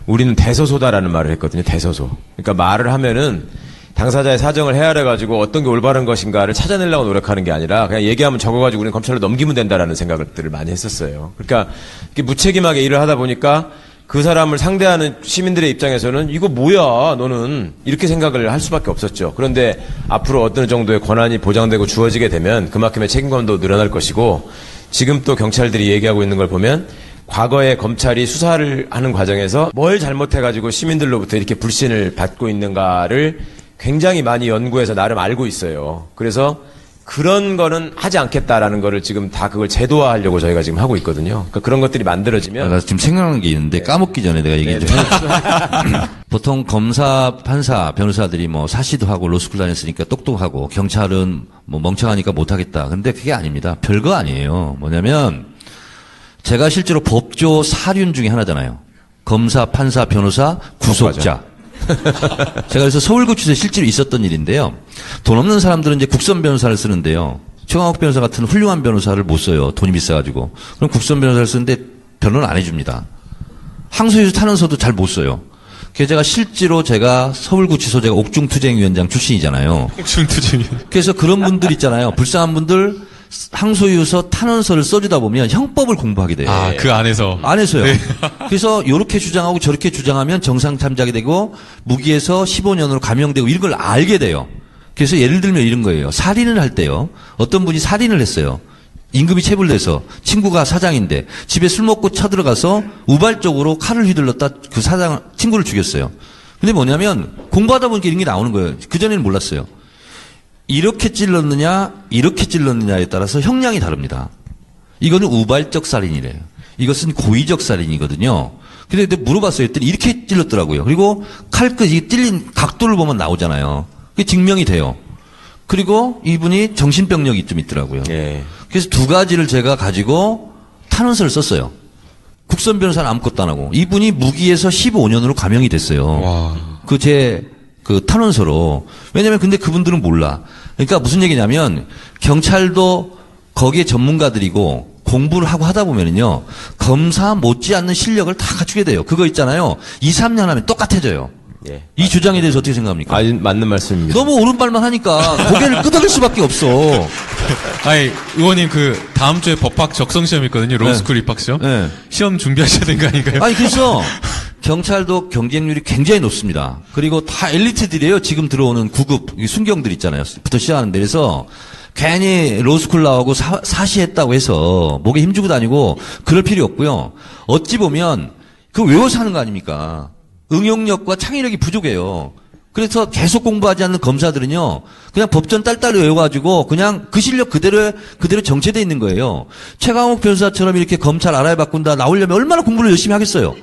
B: 우리는 대소소다라는 말을 했거든요. 대소소. 그러니까 말을 하면은 당사자의 사정을 헤아려가지고 어떤 게 올바른 것인가를 찾아내려고 노력하는 게 아니라 그냥 얘기하면 적어가지고 우리는 검찰로 넘기면 된다라는 생각들을 많이 했었어요. 그러니까 이렇게 무책임하게 일을 하다 보니까 그 사람을 상대하는 시민들의 입장에서는 이거 뭐야 너는 이렇게 생각을 할 수밖에 없었죠. 그런데 앞으로 어떤 정도의 권한이 보장되고 주어지게 되면 그만큼의 책임감도 늘어날 것이고 지금 또 경찰들이 얘기하고 있는 걸 보면 과거에 검찰이 수사를 하는 과정에서 뭘 잘못해가지고 시민들로부터 이렇게 불신을 받고 있는가를 굉장히 많이 연구해서 나름 알고 있어요. 그래서 그런 거는 하지 않겠다라는 거를 지금 다 그걸 제도화하려고 저희가 지금 하고 있거든요. 그러니까 그런 것들이 만들어지면.
D: 나 지금 생각나는 게 있는데 까먹기 전에 내가 얘기 좀 해줄게. 보통 검사, 판사, 변호사들이 뭐 사시도 하고 로스쿨 다녔으니까 똑똑하고 경찰은 뭐 멍청하니까 못하겠다. 근데 그게 아닙니다. 별거 아니에요. 뭐냐면 제가 실제로 법조 사륜 중에 하나잖아요. 검사, 판사, 변호사, 구속자. 제가 그래서 서울구치소에 실제로 있었던 일인데요. 돈 없는 사람들은 이제 국선 변호사를 쓰는데요. 최강욱 변호사 같은 훌륭한 변호사를 못 써요. 돈이 비싸가지고. 그럼 국선 변호사를 쓰는데 변호는 안 해줍니다. 항소유수 탄원서도 잘 못 써요. 그래서 제가 실제로 서울구치소 제가 옥중투쟁위원장 출신이잖아요.
C: 옥중투쟁위.
D: 그래서 그런 분들 있잖아요. 불쌍한 분들 항소유서 탄원서를 써주다 보면 형법을 공부하게 돼요.
C: 아, 그 안에서.
D: 안에서요.
C: 네.
D: 그래서 이렇게 주장하고 저렇게 주장하면 정상 참작이 되고 무기에서 15년으로 감형되고 이런 걸 알게 돼요. 그래서 예를 들면 이런 거예요. 살인을 할 때요. 어떤 분이 살인을 했어요. 임금이 체불돼서 친구가 사장인데 집에 술 먹고 쳐들어가서 우발적으로 칼을 휘둘렀다 그 친구를 죽였어요. 근데 뭐냐면 공부하다 보니까 이런 게 나오는 거예요. 그전에는 몰랐어요. 이렇게 찔렀느냐 이렇게 찔렀느냐에 따라서 형량이 다릅니다. 이거는 우발적 살인이래요. 이것은 고의적 살인이거든요. 근데 물어봤어요. 했더니 이렇게 찔렀더라고요. 그리고 칼끝이 찔린 각도를 보면 나오잖아요. 그게 증명이 돼요. 그리고 이분이 정신병력이 좀 있더라고요.
B: 예.
D: 그래서 두 가지를 제가 가지고 탄원서를 썼어요. 국선 변호사는 아무것도 안 하고 이분이 무기에서 15년으로 감형이 됐어요.
C: 와.
D: 그 탄원서로. 왜냐면 근데 그분들은 몰라. 그러니까 무슨 얘기냐면 경찰도 거기에 전문가들이고 공부를 하고 하다 보면은요. 검사 못지않는 실력을 다 갖추게 돼요. 그거 있잖아요. 2, 3년 하면 똑같아져요.
B: 예.
D: 이 주장에 대해서 어떻게 생각합니까?
B: 맞는 말씀입니다.
D: 너무 오른발만 하니까 고개를 끄덕일 수밖에 없어.
C: 아니, 의원님 그 다음 주에 법학 적성 시험 있거든요. 로스쿨 입학 시험.
D: 네.
C: 시험 준비하셔야 되는 거 아닌가요?
D: 아니 그래서 경찰도 경쟁률이 굉장히 높습니다. 그리고 다 엘리트들이에요. 지금 들어오는 9급 순경들 있잖아요. 부터 시작하는데. 그래서 괜히 로스쿨 나오고 사시했다고 해서 목에 힘주고 다니고 그럴 필요 없고요. 어찌 보면 그 외워서 하는 거 아닙니까? 응용력과 창의력이 부족해요. 그래서 계속 공부하지 않는 검사들은요, 그냥 법전 딸딸 외워가지고 그냥 그 실력 그대로 정체돼 있는 거예요. 최강욱 변호사처럼 이렇게 검찰 알아야 바꾼다 나오려면 얼마나 공부를 열심히 하겠어요.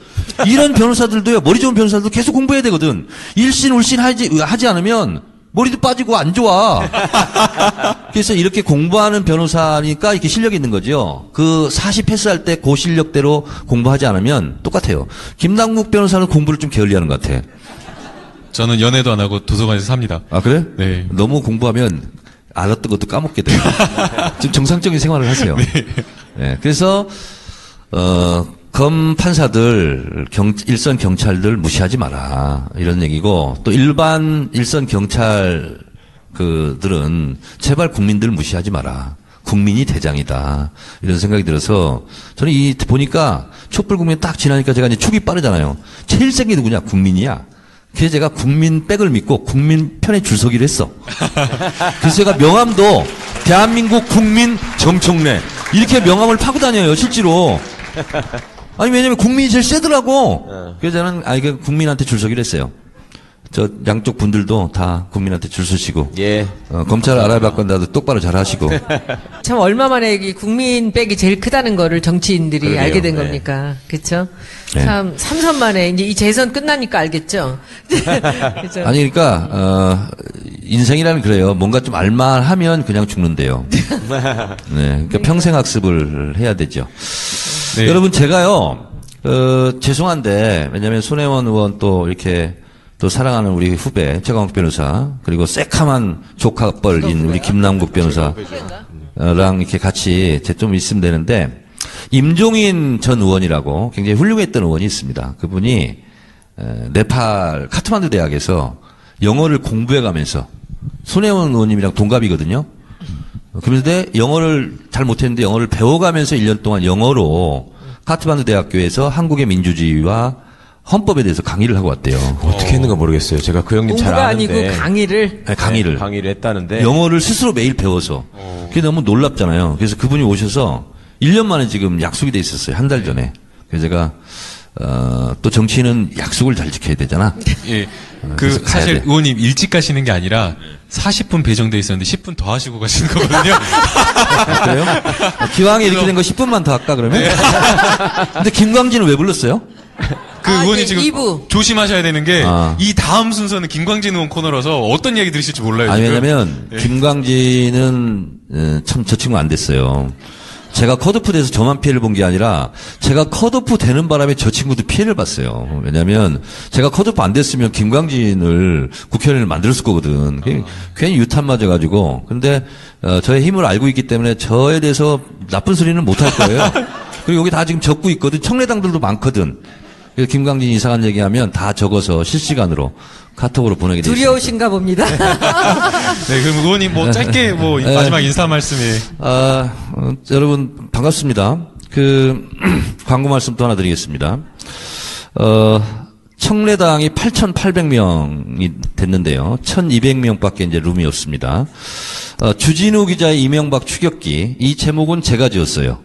D: 이런 변호사들도요, 머리 좋은 변호사들도 계속 공부해야 되거든. 일신 울신 하지 않으면 머리도 빠지고 안 좋아. 그래서 이렇게 공부하는 변호사니까 이렇게 실력이 있는 거죠. 그 40 패스할 때 그 실력대로 공부하지 않으면 똑같아요. 김남국 변호사는 공부를 좀 게을리하는 것 같아.
C: 저는 연애도 안 하고 도서관에서 삽니다.
D: 아, 그래?
C: 네.
D: 너무 공부하면 알았던 것도 까먹게 돼요. 좀 정상적인 생활을 하세요. 네. 그래서, 검 판사들, 일선 경찰들 무시하지 마라. 이런 얘기고, 또 일선 경찰 그들은 제발 국민들 무시하지 마라. 국민이 대장이다. 이런 생각이 들어서, 저는 보니까 촛불 국민 딱 지나니까 제가 이제 축이 빠르잖아요. 제일 센 게 누구냐? 국민이야. 그래서 제가 국민 백을 믿고 국민 편에 줄 서기로 했어. 그래서 제가 명함도 대한민국 국민 정청래 이렇게 명함을 파고 다녀요, 실제로. 아니, 왜냐면 국민이 제일 세더라고. 그래서 저는, 국민한테 줄 서기로 했어요. 저 양쪽 분들도 다 국민한테 줄 서시고.
B: 예.
D: 검찰 알아봤건다도 똑바로 잘 하시고.
A: 참 얼마 만에 이 국민 백이 제일 크다는 거를 정치인들이
B: 그러게요.
A: 알게 된
B: 네.
A: 겁니까? 그렇죠?
D: 네.
A: 참 3선 만에 이제 이 재선 끝나니까 알겠죠. 그렇죠?
D: 아니, 그러니까, 인생이라는 그래요. 뭔가 좀 알만하면 그냥 죽는데요. 네. 그러니까 평생 학습을 해야 되죠.
C: 네.
D: 여러분, 제가요, 죄송한데, 왜냐면 손혜원 의원 또 이렇게 또 사랑하는 우리 후배, 최강욱 변호사, 그리고 새카만 조카뻘인 우리 김남국 변호사랑 이렇게 같이 좀 있으면 되는데, 임종인 전 의원이라고 굉장히 훌륭했던 의원이 있습니다. 그분이, 네팔 카트만두 대학에서 영어를 공부해 가면서, 손혜원 의원님이랑 동갑이거든요. 그런데 영어를 잘 못했는데 영어를 배워가면서 1년 동안 영어로 카트만두 대학교에서 한국의 민주주의와 헌법에 대해서 강의를 하고 왔대요.
B: 어떻게 했는가 모르겠어요. 제가 그 형님 잘
A: 공부가
B: 아는데.
A: 아니고 강의를.
D: 네, 강의를.
B: 강의를 했다는데.
D: 영어를 스스로 매일 배워서. 그게 너무 놀랍잖아요. 그래서 그분이 오셔서 1년 만에 지금 약속이 돼 있었어요. 한 달 전에. 그래서 제가, 또 정치인은 약속을 잘 지켜야 되잖아.
C: 예.
D: 그래서 가야
C: 사실
D: 돼.
C: 의원님 일찍 가시는 게 아니라 40분 배정돼 있었는데 10분 더 하시고 가시는 거거든요.
D: 그래요? 기왕에 이렇게 된 거 10분만 더 할까, 그러면? 근데 김광진은 왜 불렀어요?
C: 그
A: 아,
C: 의원님
A: 이제
C: 지금
A: 2부.
C: 조심하셔야 되는 게
D: 아.
C: 이 다음 순서는 김광진 의원 코너라서 어떤 이야기 들으실지 몰라요.
D: 아니,
C: 지금.
D: 왜냐면,
C: 예.
D: 김광진은, 참, 저 친구 안 됐어요. 제가 컷오프 돼서 저만 피해를 본 게 아니라, 제가 컷오프 되는 바람에 저 친구도 피해를 봤어요. 왜냐면, 제가 컷오프 안 됐으면 김광진을 국회의원을 만들었을 거거든. 괜히 유탄 맞아가지고. 근데, 저의 힘을 알고 있기 때문에 저에 대해서 나쁜 소리는 못 할 거예요. 그리고 여기 다 지금 적고 있거든. 청래당들도 많거든. 그래서 김광진 이상한 얘기하면 다 적어서 실시간으로 카톡으로 보내게 돼 있습니다.
A: 두려우신가 봅니다.
C: 네, 그럼 의원님 뭐 짧게 뭐
D: 네.
C: 마지막 인사 말씀이.
D: 여러분 반갑습니다. 광고 말씀 또 하나 드리겠습니다. 청래당이 8,800명이 됐는데요. 1,200명밖에 이제 룸이 없습니다. 주진우 기자의 이명박 추격기, 이 제목은 제가 지었어요.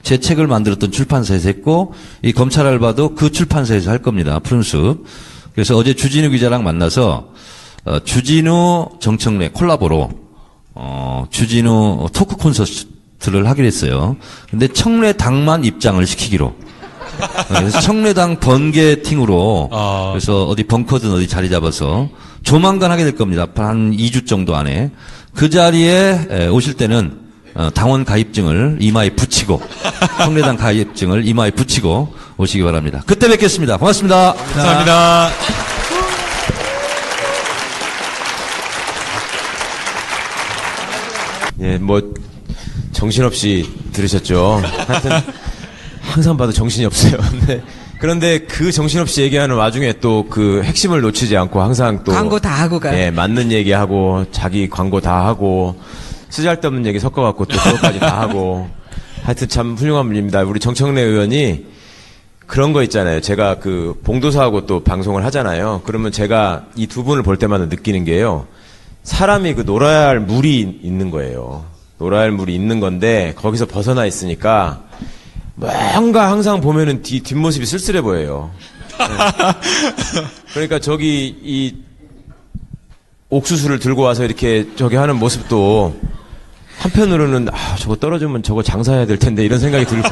D: 제 책을 만들었던 출판사에서 했고, 이 검찰 알바도 그 출판사에서 할 겁니다. 푸른숲. 그래서 어제 주진우 기자랑 만나서, 주진우 정청래 콜라보로, 주진우 토크 콘서트를 하기로 했어요. 근데 청래당만 입장을 시키기로. 그래서 청래당 번개팅으로,
C: 아.
D: 그래서 어디 벙커든 어디 자리 잡아서 조만간 하게 될 겁니다. 한 2주 정도 안에. 그 자리에 오실 때는 당원 가입증을 이마에 붙이고, 청래당 가입증을 이마에 붙이고 오시기 바랍니다. 그때 뵙겠습니다. 고맙습니다.
C: 감사합니다.
B: 예, 뭐, 정신없이 들으셨죠. 하여튼, 항상 봐도 정신이 없어요. 그런데 그 정신없이 얘기하는 와중에 또 그 핵심을 놓치지 않고 항상 또.
A: 광고 다 하고 가요.
B: 예, 맞는 얘기하고, 자기 광고 다 하고, 쓰잘데없는 얘기 섞어갖고 또 그것까지 다 하고. 하여튼 참 훌륭한 분입니다. 우리 정청래 의원이 그런 거 있잖아요. 제가 그 봉도사하고 또 방송을 하잖아요. 그러면 제가 이 두 분을 볼 때마다 느끼는 게요. 사람이 그 놀아야 할 물이 있는 거예요. 놀아야 할 물이 있는 건데 거기서 벗어나 있으니까 뭔가 항상 보면은 뒷모습이 쓸쓸해 보여요. 네. 그러니까 저기 이 옥수수를 들고 와서 이렇게 저기 하는 모습도 한편으로는 저거 떨어지면 저거 장사해야 될 텐데 이런 생각이 들고.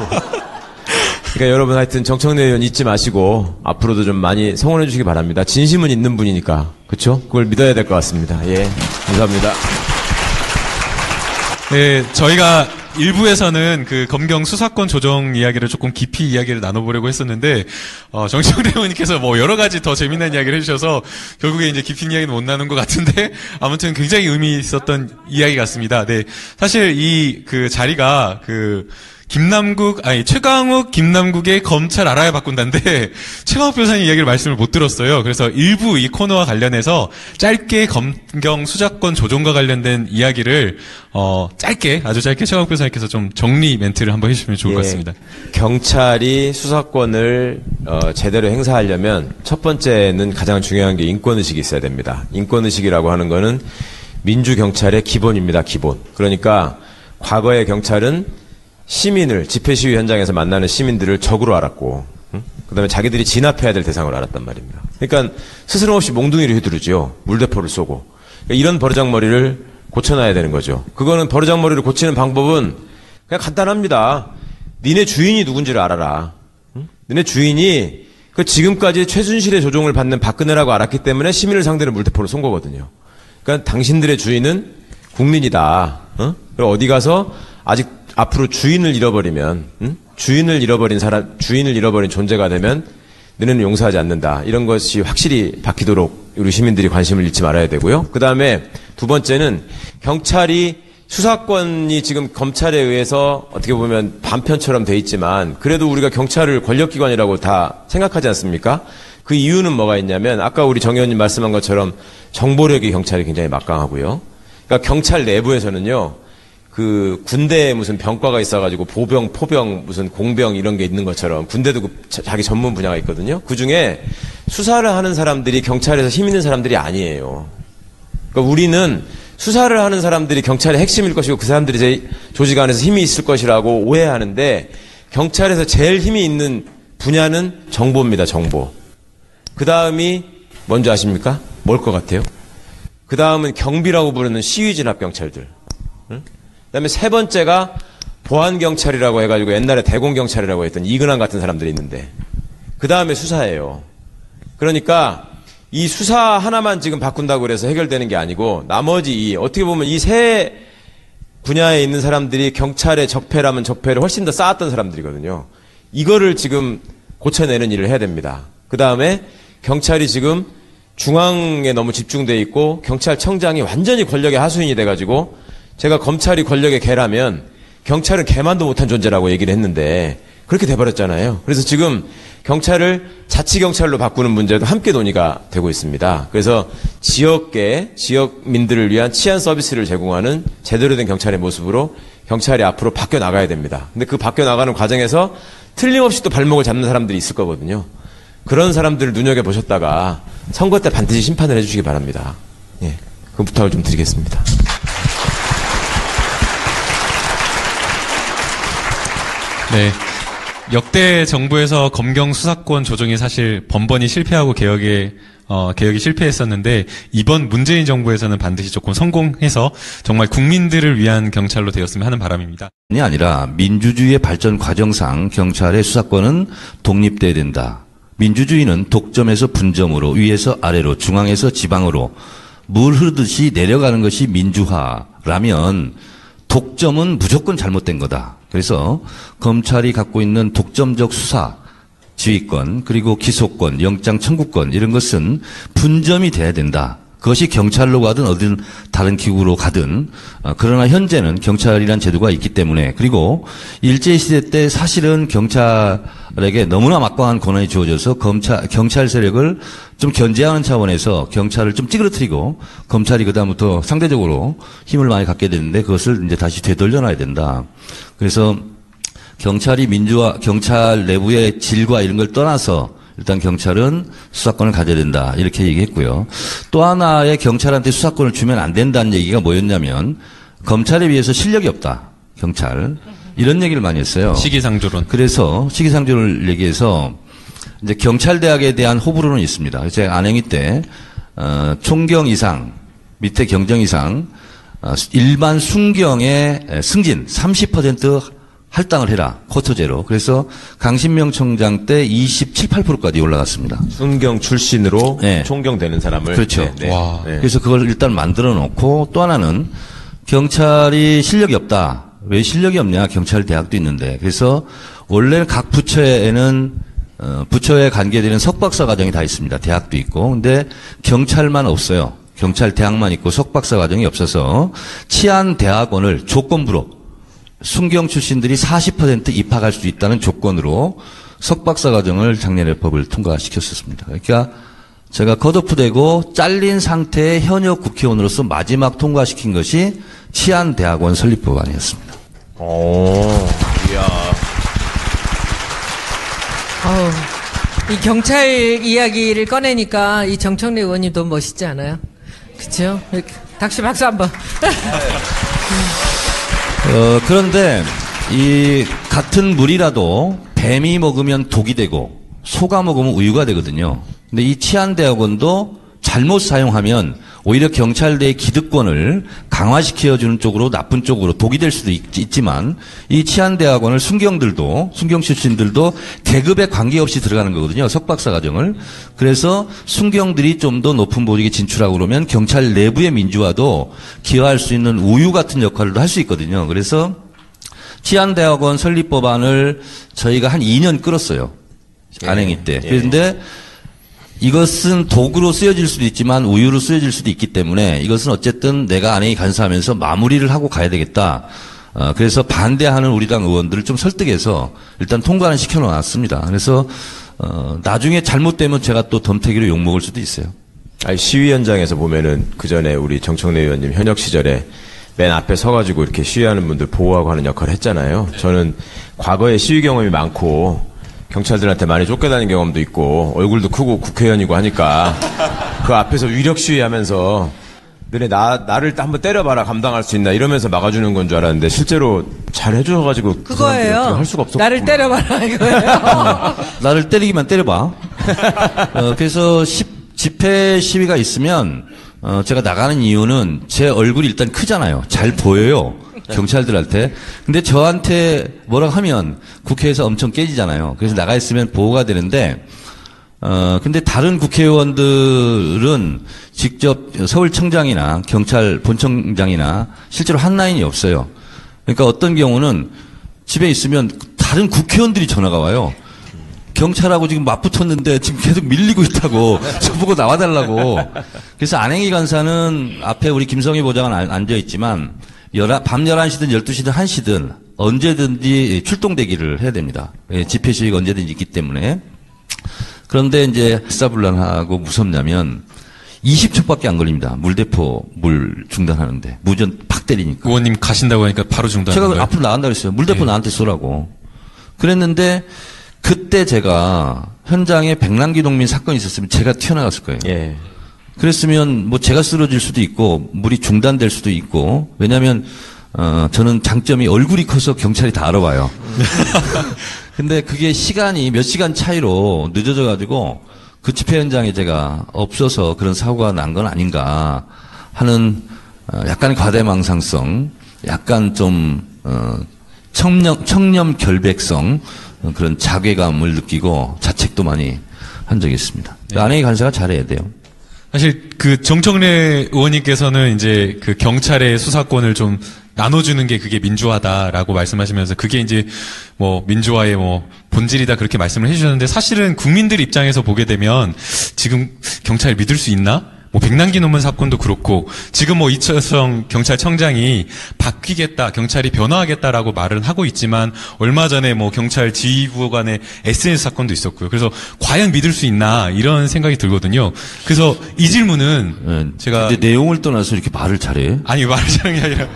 B: 그러니까 여러분 하여튼 정청래 의원 잊지 마시고 앞으로도 좀 많이 성원해 주시기 바랍니다. 진심은 있는 분이니까. 그렇죠? 그걸 믿어야 될 것 같습니다. 예. 감사합니다.
C: 네, 저희가 일부에서는 그 검경 수사권 조정 이야기를 조금 깊이 이야기를 나눠보려고 했었는데, 정청래 의원님께서 뭐 여러 가지 더 재미난 이야기를 해주셔서 결국에 이제 깊은 이야기는 못 나눈 것 같은데, 아무튼 굉장히 의미 있었던 이야기 같습니다. 네. 사실 이 그 자리가 최강욱, 김남국의 검찰 알아야 바꾼다인데, 최강욱 변호사님 이야기를 말씀을 못 들었어요. 그래서 일부 이 코너와 관련해서 짧게 검경 수사권 조정과 관련된 이야기를, 아주 짧게 최강욱 변호사님께서 좀 정리 멘트를 한번 해주시면 좋을 것 같습니다.
B: 경찰이 수사권을, 제대로 행사하려면 첫 번째는 가장 중요한 게 인권의식이 있어야 됩니다. 인권의식이라고 하는 거는 민주경찰의 기본입니다, 기본. 그러니까 과거의 경찰은 시민을 집회 시위 현장에서 만나는 시민들을 적으로 알았고, 그다음에 자기들이 진압해야 될 대상으로 알았단 말입니다. 그러니까 스스럼 없이 몽둥이를 휘두르죠. 물대포를 쏘고. 그러니까 이런 버르장머리를 고쳐놔야 되는 거죠. 그거는 버르장머리를 고치는 방법은 그냥 간단합니다. 니네 주인이 누군지를 알아라. 니네 주인이 그 지금까지 최순실의 조종을 받는 박근혜라고 알았기 때문에 시민을 상대로 물대포를 쏜 거거든요. 그러니까 당신들의 주인은 국민이다. 그리고 어디 가서 아직 앞으로 주인을 잃어버리면, 주인을 잃어버린 존재가 되면 너네는 용서하지 않는다. 이런 것이 확실히 박히도록 우리 시민들이 관심을 잃지 말아야 되고요. 그 다음에 두 번째는 경찰이 수사권이 지금 검찰에 의해서 어떻게 보면 반편처럼 돼 있지만 그래도 우리가 경찰을 권력기관이라고 다 생각하지 않습니까? 그 이유는 뭐가 있냐면 아까 우리 정 의원님 말씀한 것처럼 정보력이 경찰이 굉장히 막강하고요. 그러니까 경찰 내부에서는요. 그 군대에 무슨 병과가 있어가지고 보병, 포병, 무슨 공병 이런 게 있는 것처럼 군대도 자기 전문 분야가 있거든요. 그 중에 수사를 하는 사람들이 경찰에서 힘 있는 사람들이 아니에요. 그러니까 우리는 수사를 하는 사람들이 경찰의 핵심일 것이고 그 사람들이 제 조직 안에서 힘이 있을 것이라고 오해하는데 경찰에서 제일 힘이 있는 분야는 정보입니다. 정보. 그 다음이 뭔지 아십니까? 뭘 것 같아요? 그 다음은 경비라고 부르는 시위진압 경찰들. 그다음에 세 번째가 보안경찰이라고 해가지고 옛날에 대공경찰이라고 했던 이근환 같은 사람들이 있는데 그 다음에 수사예요. 그러니까 이 수사 하나만 지금 바꾼다고 그래서 해결되는 게 아니고 나머지 어떻게 보면 이 세 분야에 있는 사람들이 경찰의 적폐라면 적폐를 훨씬 더 쌓았던 사람들이거든요. 이거를 지금 고쳐내는 일을 해야 됩니다. 그 다음에 경찰이 지금 중앙에 너무 집중돼 있고 경찰청장이 완전히 권력의 하수인이 돼가지고 제가 검찰이 권력의 개라면 경찰은 개만도 못한 존재라고 얘기를 했는데 그렇게 돼버렸잖아요. 그래서 지금 경찰을 자치경찰로 바꾸는 문제도 함께 논의가 되고 있습니다. 그래서 지역민들을 위한 치안 서비스를 제공하는 제대로 된 경찰의 모습으로 경찰이 앞으로 바뀌어 나가야 됩니다. 근데 그 바뀌어 나가는 과정에서 틀림없이 또 발목을 잡는 사람들이 있을 거거든요. 그런 사람들을 눈여겨보셨다가 선거 때 반드시 심판을 해주시기 바랍니다. 예, 그 부탁을 좀 드리겠습니다.
C: 네. 역대 정부에서 검경 수사권 조정이 사실 번번이 실패하고 개혁이 실패했었는데 이번 문재인 정부에서는 반드시 조금 성공해서 정말 국민들을 위한 경찰로 되었으면 하는 바람입니다.
D: 아니라 민주주의의 발전 과정상 경찰의 수사권은 독립돼야 된다. 민주주의는 독점에서 분점으로, 위에서 아래로, 중앙에서 지방으로 물 흐르듯이 내려가는 것이 민주화라면 독점은 무조건 잘못된 거다. 그래서 검찰이 갖고 있는 독점적 수사, 지휘권, 그리고 기소권, 영장 청구권 이런 것은 분점이 돼야 된다. 그것이 경찰로 가든 어딘 다른 기구로 가든 그러나 현재는 경찰이란 제도가 있기 때문에 그리고 일제시대 때 사실은 경찰에게 너무나 막강한 권한이 주어져서 경찰 세력을 좀 견제하는 차원에서 경찰을 좀 찌그러뜨리고 검찰이 그다음부터 상대적으로 힘을 많이 갖게 되는데 그것을 이제 다시 되돌려놔야 된다. 그래서 경찰이 경찰 내부의 질과 이런 걸 떠나서 일단 경찰은 수사권을 가져야 된다. 이렇게 얘기했고요. 또 하나의 경찰한테 수사권을 주면 안 된다는 얘기가 뭐였냐면 검찰에 비해서 실력이 없다. 경찰. 이런 얘기를 많이 했어요.
C: 시기상조론.
D: 그래서 시기상조를 얘기해서 이제 경찰대학에 대한 호불호는 있습니다. 제가 안행이 때 총경 이상, 밑에 경정 이상, 일반 순경의 승진 30% 할당을 해라. 쿼터제로. 그래서 강신명 청장 때 27, 8%까지 올라갔습니다.
B: 순경 출신으로
D: 네.
B: 총경 되는 사람을.
D: 그렇죠.
B: 네, 네.
C: 와.
B: 네.
D: 그래서 그걸 일단 만들어 놓고 또 하나는 경찰이 실력이 없다. 왜 실력이 없냐? 경찰 대학도 있는데. 그래서 원래 각 부처에는 부처에 관계되는 석박사 과정이 다 있습니다. 대학도 있고. 근데 경찰만 없어요. 경찰 대학만 있고 석박사 과정이 없어서 치안대학원을 조건부로 순경 출신들이 40% 입학할 수 있다는 조건으로 석박사 과정을 작년에 법을 통과시켰었습니다. 그러니까 제가 컷오프되고 잘린 상태의 현역 국회의원으로서 마지막 통과시킨 것이 치안대학원 설립법안이었습니다.
B: 이야.
A: 이 경찰 이야기를 꺼내니까 이 정청래 의원님 너무 멋있지 않아요? 그쵸? 닥시 박수 한번.
D: 그런데 이 같은 물이라도 뱀이 먹으면 독이 되고 소가 먹으면 우유가 되거든요. 근데 이 치안대학원도 잘못 사용하면 오히려 경찰대의 기득권을 강화시켜주는 쪽으로 나쁜 쪽으로 독이 될 수도 있지만 이 치안대학원을 순경 출신들도 계급에 관계없이 들어가는 거거든요. 석박사 과정을. 그래서 순경들이 좀 더 높은 보직에 진출하고 그러면 경찰 내부의 민주화도 기여할 수 있는 우유 같은 역할을 할 수 있거든요. 그래서 치안대학원 설립법안을 저희가 한 2년 끌었어요. 안행이 때. 그런데 이것은 독으로 쓰여질 수도 있지만 우유로 쓰여질 수도 있기 때문에 이것은 어쨌든 내가 안행이 간사하면서 마무리를 하고 가야 되겠다. 그래서 반대하는 우리 당 의원들을 좀 설득해서 일단 통과는 시켜놓았습니다. 그래서 나중에 잘못되면 제가 또 덤태기로 욕먹을 수도 있어요.
B: 아니, 시위 현장에서 보면은 그 전에 우리 정청래 의원님 현역 시절에 맨 앞에 서가지고 이렇게 시위하는 분들 보호하고 하는 역할을 했잖아요. 저는 과거에 시위 경험이 많고 경찰들한테 많이 쫓겨다닌 경험도 있고 얼굴도 크고 국회의원이고 하니까 그 앞에서 위력 시위하면서 너네 나를 한번 때려봐라 감당할 수 있나 이러면서 막아주는 건 줄 알았는데 실제로 잘 해줘가지고
A: 그거예요.
B: 할 수가 없었구나.
A: 나를 때려봐라 이거예요.
D: 나를 때리기만 때려봐. 그래서 집회 시위가 있으면 제가 나가는 이유는 제 얼굴이 일단 크잖아요. 잘 보여요. 경찰들한테. 근데 저한테 뭐라고 하면 국회에서 엄청 깨지잖아요. 그래서 나가 있으면 보호가 되는데, 근데 다른 국회의원들은 직접 서울청장이나 경찰 본청장이나 실제로 한 라인이 없어요. 그러니까 어떤 경우는 집에 있으면 다른 국회의원들이 전화가 와요. 경찰하고 지금 맞붙었는데 지금 계속 밀리고 있다고 저보고 나와달라고. 그래서 안행이 간사는 앞에 우리 김성희 보좌관 앉아있지만 밤 11시든 12시든 1시든 언제든지 출동대기를 해야 됩니다. 집회 시위가 언제든지 있기 때문에. 그런데 이제 일사불란하고 무섭냐면 20초밖에 안 걸립니다. 물대포 물 중단하는데. 무전 팍 때리니까.
C: 의원님 가신다고 하니까 바로 중단한
D: 제가
C: 거예요?
D: 앞으로 나간다고 했어요. 물대포 나한테 쏘라고. 그랬는데 그때 제가 현장에 백남기 농민 사건이 있었으면 제가 튀어나갔을 거예요.
B: 예.
D: 그랬으면 뭐 제가 쓰러질 수도 있고 물이 중단될 수도 있고 왜냐하면 저는 장점이 얼굴이 커서 경찰이 다 알아봐요. 근데 그게 시간이 몇 시간 차이로 늦어져 가지고 그 집회 현장에 제가 없어서 그런 사고가 난 건 아닌가 하는 약간의 과대망상성, 약간 좀 청렴 결백성 그런 자괴감을 느끼고 자책도 많이 한 적이 있습니다.
C: 네.
D: 안행이 간사가 잘해야 돼요.
C: 사실 그 정청래 의원님께서는 이제 그 경찰의 수사권을 좀 나눠주는 게 그게 민주화다라고 말씀하시면서 그게 이제 뭐 민주화의 뭐 본질이다 그렇게 말씀을 해주셨는데 사실은 국민들 입장에서 보게 되면 지금 경찰 믿을 수 있나? 뭐 백남기 논문 사건도 그렇고 지금 뭐 이철성 경찰청장이 바뀌겠다, 경찰이 변화하겠다라고 말은 하고 있지만 얼마 전에 뭐 경찰 지휘부 간의 SNS 사건도 있었고요. 그래서 과연 믿을 수 있나 이런 생각이 들거든요. 그래서 이 질문은 제가
D: 근데 내용을 떠나서 이렇게 말을 잘해?
C: 아니 말을 잘하는 게 아니라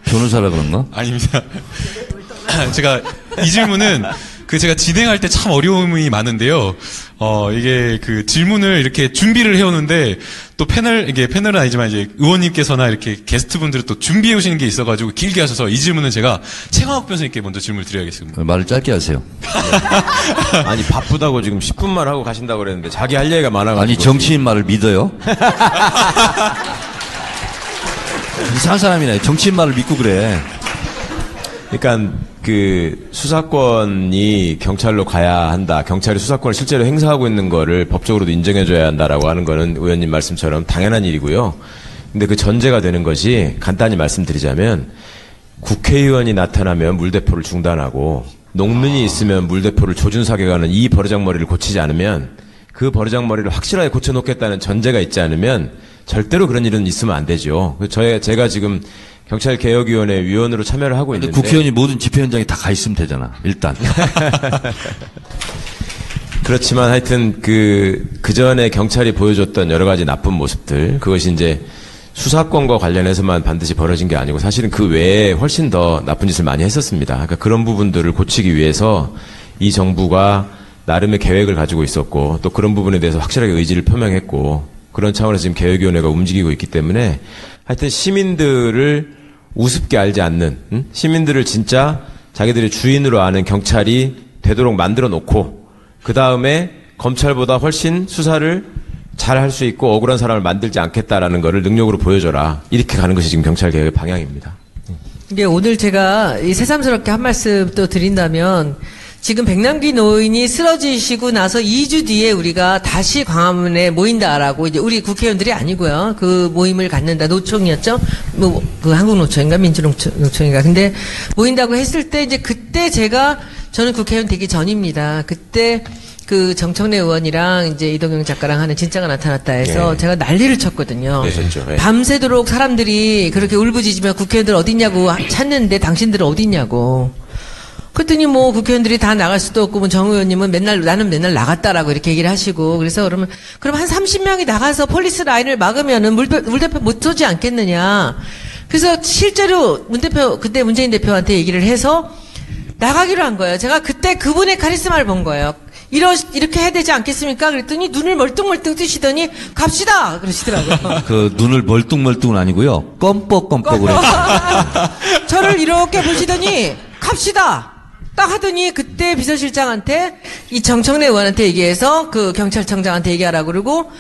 D: 변호사라 그런가?
C: 아닙니다. 제가 이 질문은 제가 진행할 때 참 어려움이 많은데요. 이게 질문을 이렇게 준비를 해오는데 또 패널은 아니지만 이제 의원님께서나 이렇게 게스트분들은 또 준비해 오시는 게 있어가지고 길게 하셔서 이 질문은 제가 최강욱 변호사님께 먼저 질문을 드려야겠습니다.
D: 말을 짧게 하세요.
B: 아니, 바쁘다고 지금 10분만 하고 가신다고 그랬는데 자기 할 얘기가 많아가지고.
D: 아니, 정치인 말을 믿어요? 이상한 사람이네. 정치인 말을 믿고 그래.
B: 그러니까 수사권이 경찰로 가야 한다. 경찰이 수사권을 실제로 행사하고 있는 거를 법적으로도 인정해줘야 한다라고 하는 거는 의원님 말씀처럼 당연한 일이고요. 근데 그 전제가 되는 것이 간단히 말씀드리자면 국회의원이 나타나면 물대포를 중단하고 농민이 있으면 물대포를 조준사게 가는 이 버르장머리를 고치지 않으면 그 버르장머리를 확실하게 고쳐놓겠다는 전제가 있지 않으면 절대로 그런 일은 있으면 안 되죠. 제가 지금 경찰개혁위원회 위원으로 참여를 하고 있는데
D: 국회의원이 모든 집회 현장에 다 가 있으면 되잖아. 일단.
B: 그렇지만 하여튼 그 전에 경찰이 보여줬던 여러 가지 나쁜 모습들, 그것이 이제 수사권과 관련해서만 반드시 벌어진 게 아니고 사실은 그 외에 훨씬 더 나쁜 짓을 많이 했었습니다. 그러니까 그런 부분들을 고치기 위해서 이 정부가 나름의 계획을 가지고 있었고 또 그런 부분에 대해서 확실하게 의지를 표명했고 그런 차원에서 지금 개혁위원회가 움직이고 있기 때문에 하여튼 시민들을 우습게 알지 않는, 시민들을 진짜 자기들의 주인으로 아는 경찰이 되도록 만들어 놓고 그 다음에 검찰보다 훨씬 수사를 잘 할 수 있고 억울한 사람을 만들지 않겠다라는 거를 능력으로 보여줘라. 이렇게 가는 것이 지금 경찰개혁의 방향입니다.
A: 이게 오늘 제가 이 새삼스럽게 한 말씀 또 드린다면 지금 백남기 노인이 쓰러지시고 나서 2주 뒤에 우리가 다시 광화문에 모인다라고 이제 우리 국회의원들이 아니고요. 그 모임을 갖는다. 노총이었죠? 그 한국노총인가 민주노총인가. 근데 모인다고 했을 때 이제 그때 저는 국회의원 되기 전입니다. 그때 그 정청래 의원이랑 이제 이동영 작가랑 하는 진짜가 나타났다 해서
B: 예.
A: 제가 난리를 쳤거든요.
B: 네, 그렇죠. 예.
A: 밤새도록 사람들이 그렇게 울부짖으며 국회의원들 어딨냐고 찾는데 당신들은 어딨냐고. 그랬더니 뭐 국회의원들이 다 나갈 수도 없고 뭐 정 의원님은 나는 맨날 나갔다라고 이렇게 얘기를 하시고 그래서 그럼 한 30명이 나가서 폴리스 라인을 막으면은 물대포 못 쏘지 않겠느냐. 그래서 실제로 그때 문재인 대표한테 얘기를 해서 나가기로 한 거예요. 제가 그때 그분의 카리스마를 본 거예요. 이렇게 해야 되지 않겠습니까? 그랬더니 눈을 멀뚱멀뚱 뜨시더니 갑시다! 그러시더라고요.
D: 그 눈을 멀뚱멀뚱은 아니고요. 껌뻑껌뻑으로.
A: 저를 이렇게 보시더니 갑시다! 딱 하더니 그때 비서실장한테 이 정청래 의원한테 얘기해서 그 경찰청장한테 얘기하라고 그러고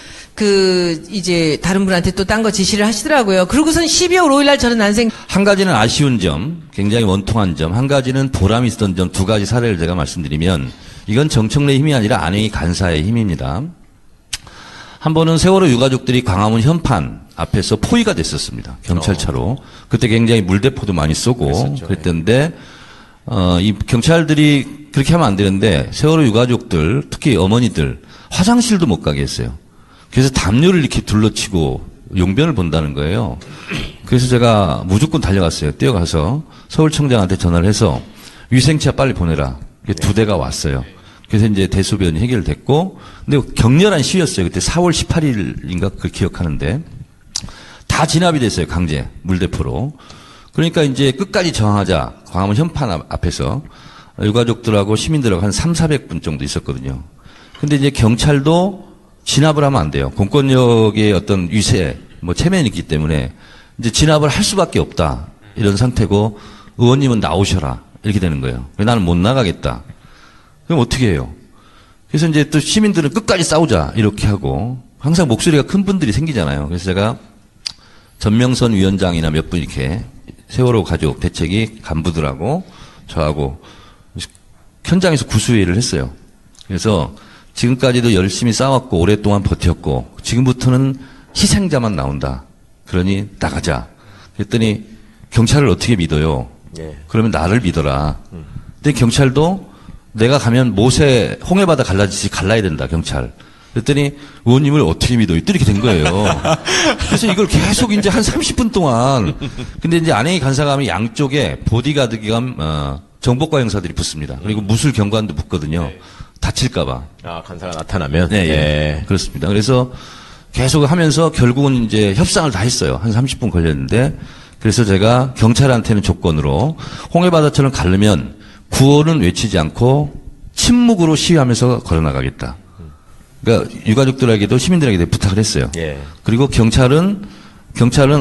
A: 이제 다른 분한테 또 딴 거 지시를 하시더라고요. 그러고선 12월 5일 날 저는 난생
D: 한 가지는 아쉬운 점, 굉장히 원통한 점, 한 가지는 보람이 있었던 점, 두 가지 사례를 제가 말씀드리면 이건 정청래의 힘이 아니라 안행이 간사의 힘입니다. 한 번은 세월호 유가족들이 광화문 현판 앞에서 포위가 됐었습니다. 경찰차로. 그때 굉장히 물대포도 많이 쏘고 그랬던데 이 경찰들이 그렇게 하면 안 되는데 세월호 유가족들, 특히 어머니들 화장실도 못 가게 했어요. 그래서 담요를 이렇게 둘러치고 용변을 본다는 거예요. 그래서 제가 무조건 달려갔어요. 뛰어가서 서울청장한테 전화를 해서 위생차 빨리 보내라. 두 대가 왔어요. 그래서 이제 대소변이 해결됐고, 근데 격렬한 시위였어요. 그때 4월 18일인가 그걸 기억하는데 다 진압이 됐어요. 강제 물대포로. 그러니까 이제 끝까지 저항하자. 광화문 현판 앞에서 유가족들하고 시민들하고 한 300~400분 정도 있었거든요. 근데 이제 경찰도 진압을 하면 안 돼요. 공권력의 어떤 위세, 체면이 있기 때문에 이제 진압을 할 수밖에 없다. 이런 상태고 의원님은 나오셔라. 이렇게 되는 거예요. 나는 못 나가겠다. 그럼 어떻게 해요? 그래서 이제 또 시민들은 끝까지 싸우자. 이렇게 하고 항상 목소리가 큰 분들이 생기잖아요. 그래서 제가 전명선 위원장이나 몇 분 이렇게 세월호 가족 대책위 간부들하고 저하고 현장에서 구수회의를 했어요. 그래서 지금까지도 열심히 싸웠고 오랫동안 버텼고 지금부터는 희생자만 나온다. 그러니 나가자. 그랬더니 경찰을 어떻게 믿어요?
B: 예.
D: 그러면 나를 믿어라. 근데 경찰도 내가 가면 모세 홍해바다 갈라지지 갈라야 된다. 경찰. 그랬더니 의원님을 어떻게 믿어요? 또 이렇게 된 거예요. 그래서 이걸 계속 이제 한 30분 동안 근데 이제 안행이 간사가 하면 양쪽에 보디가드 기관 정보과 형사들이 붙습니다. 그리고 무술 경관도 붙거든요. 다칠까봐.
B: 아, 간사가 나타나면?
D: 네, 예. 그렇습니다. 그래서 계속 하면서 결국은 이제 협상을 다 했어요. 한 30분 걸렸는데, 그래서 제가 경찰한테는 조건으로 홍해바다처럼 가려면 구호는 외치지 않고 침묵으로 시위하면서 걸어나가겠다. 그러니까 유가족들에게도 시민들에게도 부탁을 했어요.
B: 예.
D: 그리고 경찰은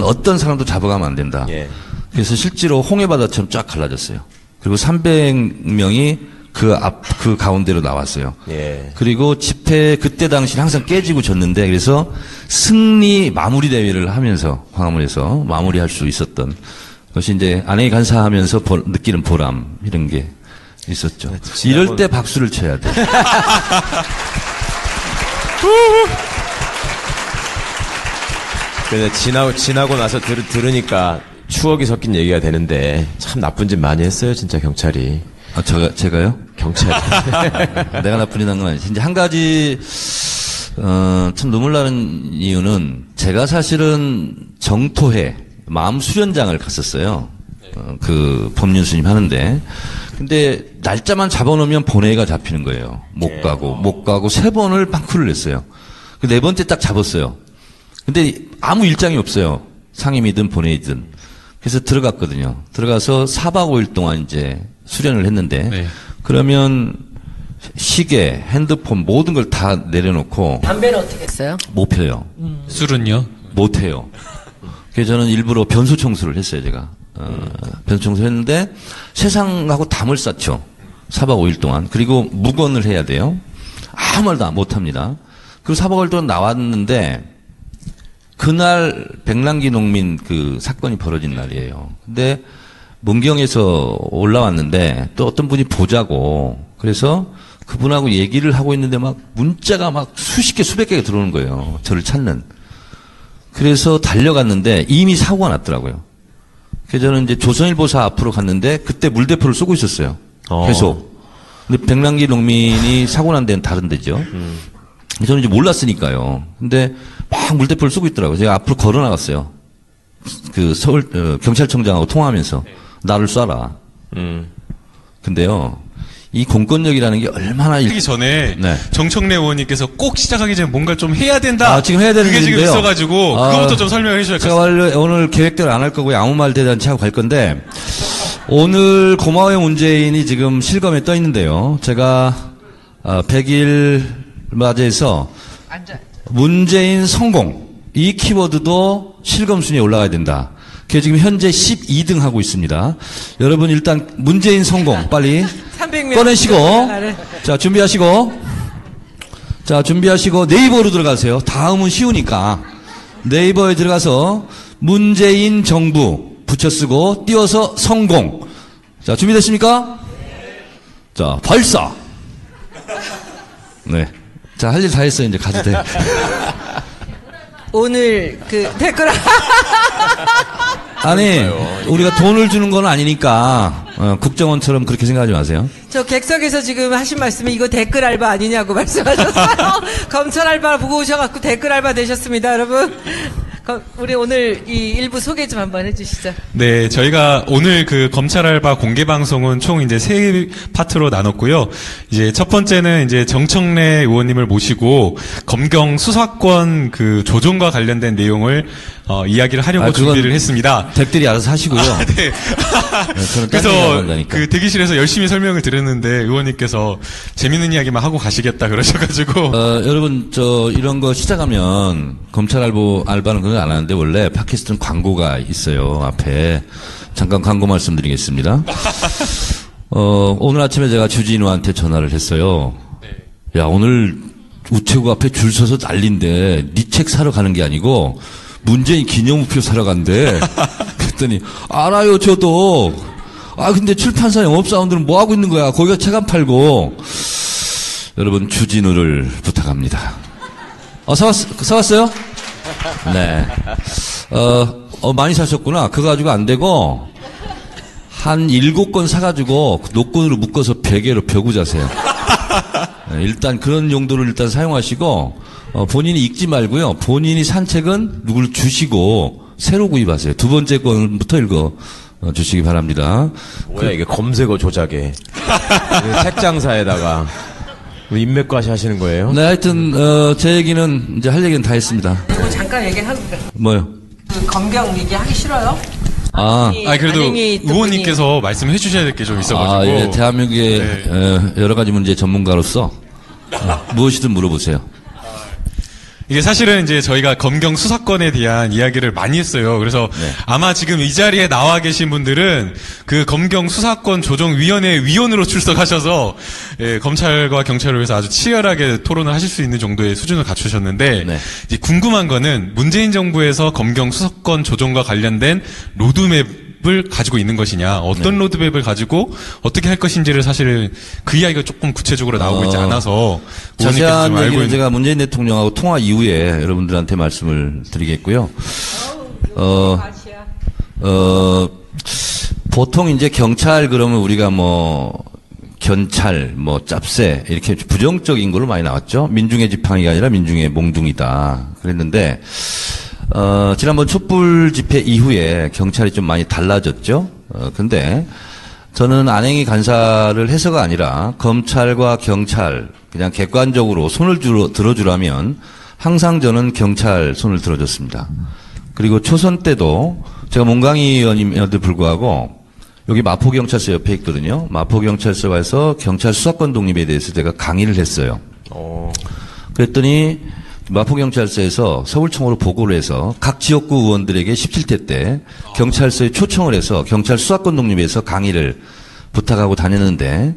D: 어떤 사람도 잡아가면 안 된다.
B: 예.
D: 그래서 실제로 홍해바다처럼 쫙 갈라졌어요. 그리고 300명이 그 가운데로 나왔어요.
B: 예.
D: 그리고 집회 그때 당시 항상 깨지고 졌는데 그래서 승리 마무리 대회를 하면서 광화문에서 마무리할 수 있었던 것이 이제 안행이 간사하면서 느끼는 보람 이런 게 있었죠. 이럴 때 박수를 쳐야 돼.
B: 근데 지나고 나서 들으니까 추억이 섞인 얘기가 되는데 참 나쁜 짓 많이 했어요, 진짜 경찰이.
D: 아, 제가요?
B: 경찰이.
D: 내가 나쁜 짓 한 건 아니지. 이제 한 가지, 참 눈물 나는 이유는 제가 사실은 정토회, 마음 수련장을 갔었어요. 그 법륜스님 하는데. 근데 날짜만 잡아놓으면 본회의가 잡히는 거예요. 못 가고 3번을 빵꾸를 냈어요. 그 4번째 딱 잡았어요. 근데 아무 일장이 없어요. 상임이든 본회의든. 그래서 들어갔거든요. 들어가서 4박 5일 동안 이제 수련을 했는데
C: 네.
D: 그러면 시계, 핸드폰 모든 걸 다 내려놓고
A: 담배는 어떻게 했어요?
D: 못 펴요.
C: 술은요?
D: 못 해요. 그래서 저는 일부러 변소 청소를 했어요, 제가. 변소 청소를 했는데 세상하고 담을 쌓죠. 4박 5일 동안. 그리고 묵언을 해야 돼요. 아무 말도 못 합니다. 그리고 4박 5일 동안 나왔는데 그날 백남기 농민 그 사건이 벌어진 날이에요. 근데 문경에서 올라왔는데 또 어떤 분이 보자고 그래서 그분하고 얘기를 하고 있는데 막 문자가 막 수십 개 수백 개가 들어오는 거예요. 저를 찾는. 그래서 달려갔는데 이미 사고가 났더라고요. 그래서 저는 이제 조선일보사 앞으로 갔는데 그때 물대포를 쏘고 있었어요. 계속. 근데 백남기 농민이 사고 난 데는 다른 데죠. 저는 이제 몰랐으니까요. 근데 막 물대포를 쏘고 있더라고요. 제가 앞으로 걸어 나갔어요. 그 서울 경찰청장하고 통화하면서 나를 쏴라. 근데요. 이 공권력이라는 게 얼마나
C: 하기 전에
D: 네.
C: 정청래 의원님께서 꼭 시작하기 전에 뭔가 좀 해야 된다.
D: 지금 해야 되는
C: 그게 지금
D: 일인데요.
C: 있어가지고 그것부터 좀 설명해 주셔야 될 것
D: 제가
C: 같습니다.
D: 원래 오늘 계획대로 안 할 거고요. 아무 말 대잔치 하고 갈 건데 오늘 고마워요 문재인이 지금 실검에 떠 있는데요. 제가 100일 맞이해서 문재인 성공 이 키워드도 실검 순위에 올라가야 된다. 그게 지금 현재 12등 하고 있습니다. 여러분 일단 문재인 성공 빨리
A: 300명
D: 꺼내시고 자 준비하시고 네이버로 들어가세요. 다음은 쉬우니까 네이버에 들어가서 문재인 정부 붙여쓰고 띄워서 성공. 자 준비됐습니까? 자 발사. 네. 자 할 일 다 했어요. 이제 가도 돼.
A: 오늘 그 댓글
D: 아니 우리가 돈을 주는 건 아니니까 국정원처럼 그렇게 생각하지 마세요.
A: 저 객석에서 지금 하신 말씀이 이거 댓글 알바 아니냐고 말씀하셨어요. 검찰 알바 보고 오셔갖고 댓글 알바 되셨습니다, 여러분. 우리 오늘 이 일부 소개 좀 한번 해주시죠.
C: 네, 저희가 오늘 그 검찰 알바 공개 방송은 총 이제 3파트로 나눴고요. 이제 첫 번째는 이제 정청래 의원님을 모시고 검경 수사권 그 조정과 관련된 내용을 이야기를 하려고 준비를 했습니다.
D: 댁들이 알아서 하시고요.
C: 네.
D: 저는
C: 그래서 그 대기실에서 열심히 설명을 드렸는데 의원님께서 재밌는 이야기만 하고 가시겠다 그러셔가지고
D: 여러분 이런 거 시작하면 검찰 알바는 그건 안 하는데 원래 팟캐스트는 광고가 있어요. 앞에 잠깐 광고 말씀드리겠습니다. 오늘 아침에 제가 주진우한테 전화를 했어요. 야 오늘 우체국 앞에 줄 서서 난린데 네 책 사러 가는 게 아니고 문재인 기념우표 사러 간대. 그랬더니 알아요 저도. 근데 출판사 영업사원들은 뭐 하고 있는 거야. 거기가 책 안 팔고. 여러분 주진우를 부탁합니다. 사왔어요? 네. 많이 사셨구나. 그거 가지고 안 되고 한 7권 사가지고 노끈으로 묶어서 베개로 벼고 자세요. 네, 일단 그런 용도를 일단 사용하시고 본인이 읽지 말고요. 본인이 산 책은 누굴 주시고 새로 구입하세요. 두 번째 건부터 읽어 주시기 바랍니다.
B: 뭐야 이게 검색어 조작에 책장사에다가 인맥과시 하시는 거예요?
D: 네, 하여튼 제 얘기는 이제 할 얘기는 다 했습니다.
A: 이거 잠깐 얘기하고
D: 뭐요?
A: 그 검경 얘기하기 싫어요?
C: 그래도
A: 안행이 있던
C: 의원님께서 말씀해 주셔야 될 게 좀 있어가지고.
D: 예, 대한민국의 여러 가지 문제 전문가로서 무엇이든 물어보세요.
C: 이게 사실은 이제 저희가 검경 수사권에 대한 이야기를 많이 했어요. 그래서 아마 지금 이 자리에 나와 계신 분들은 그 검경 수사권 조정위원회 위원으로 출석하셔서 검찰과 경찰을 위해서 아주 치열하게 토론을 하실 수 있는 정도의 수준을 갖추셨는데 이제 궁금한 거는 문재인 정부에서 검경 수사권 조정과 관련된 로드맵 을 가지고 있는 것이냐, 어떤 로드맵을 가지고 어떻게 할 것인지를 사실 그 이야기가 조금 구체적으로 나오고 있지 않아서
D: 자세한 얘기는 제가 문재인 대통령하고 통화 이후에 여러분들한테 말씀을 드리겠고요. 보통 이제 경찰 그러면 우리가 뭐 견찰, 뭐 짭새 이렇게 부정적인 걸로 많이 나왔죠. 민중의 지팡이가 아니라 민중의 몽둥이다 그랬는데. 지난번 촛불 집회 이후에 경찰이 좀 많이 달라졌죠. 근데 저는 안행이 간사를 해서가 아니라 검찰과 경찰 그냥 객관적으로 손을 들어주라면 항상 저는 경찰 손을 들어줬습니다. 그리고 초선 때도 제가 몽강희 의원님에도 불구하고 여기 마포경찰서 옆에 있거든요. 마포경찰서 가서 경찰 수사권 독립에 대해서 제가 강의를 했어요. 그랬더니 마포경찰서에서 서울청으로 보고를 해서 각 지역구 의원들에게 17대 때 경찰서에 초청을 해서 경찰 수사권 독립에서 강의를 부탁하고 다녔는데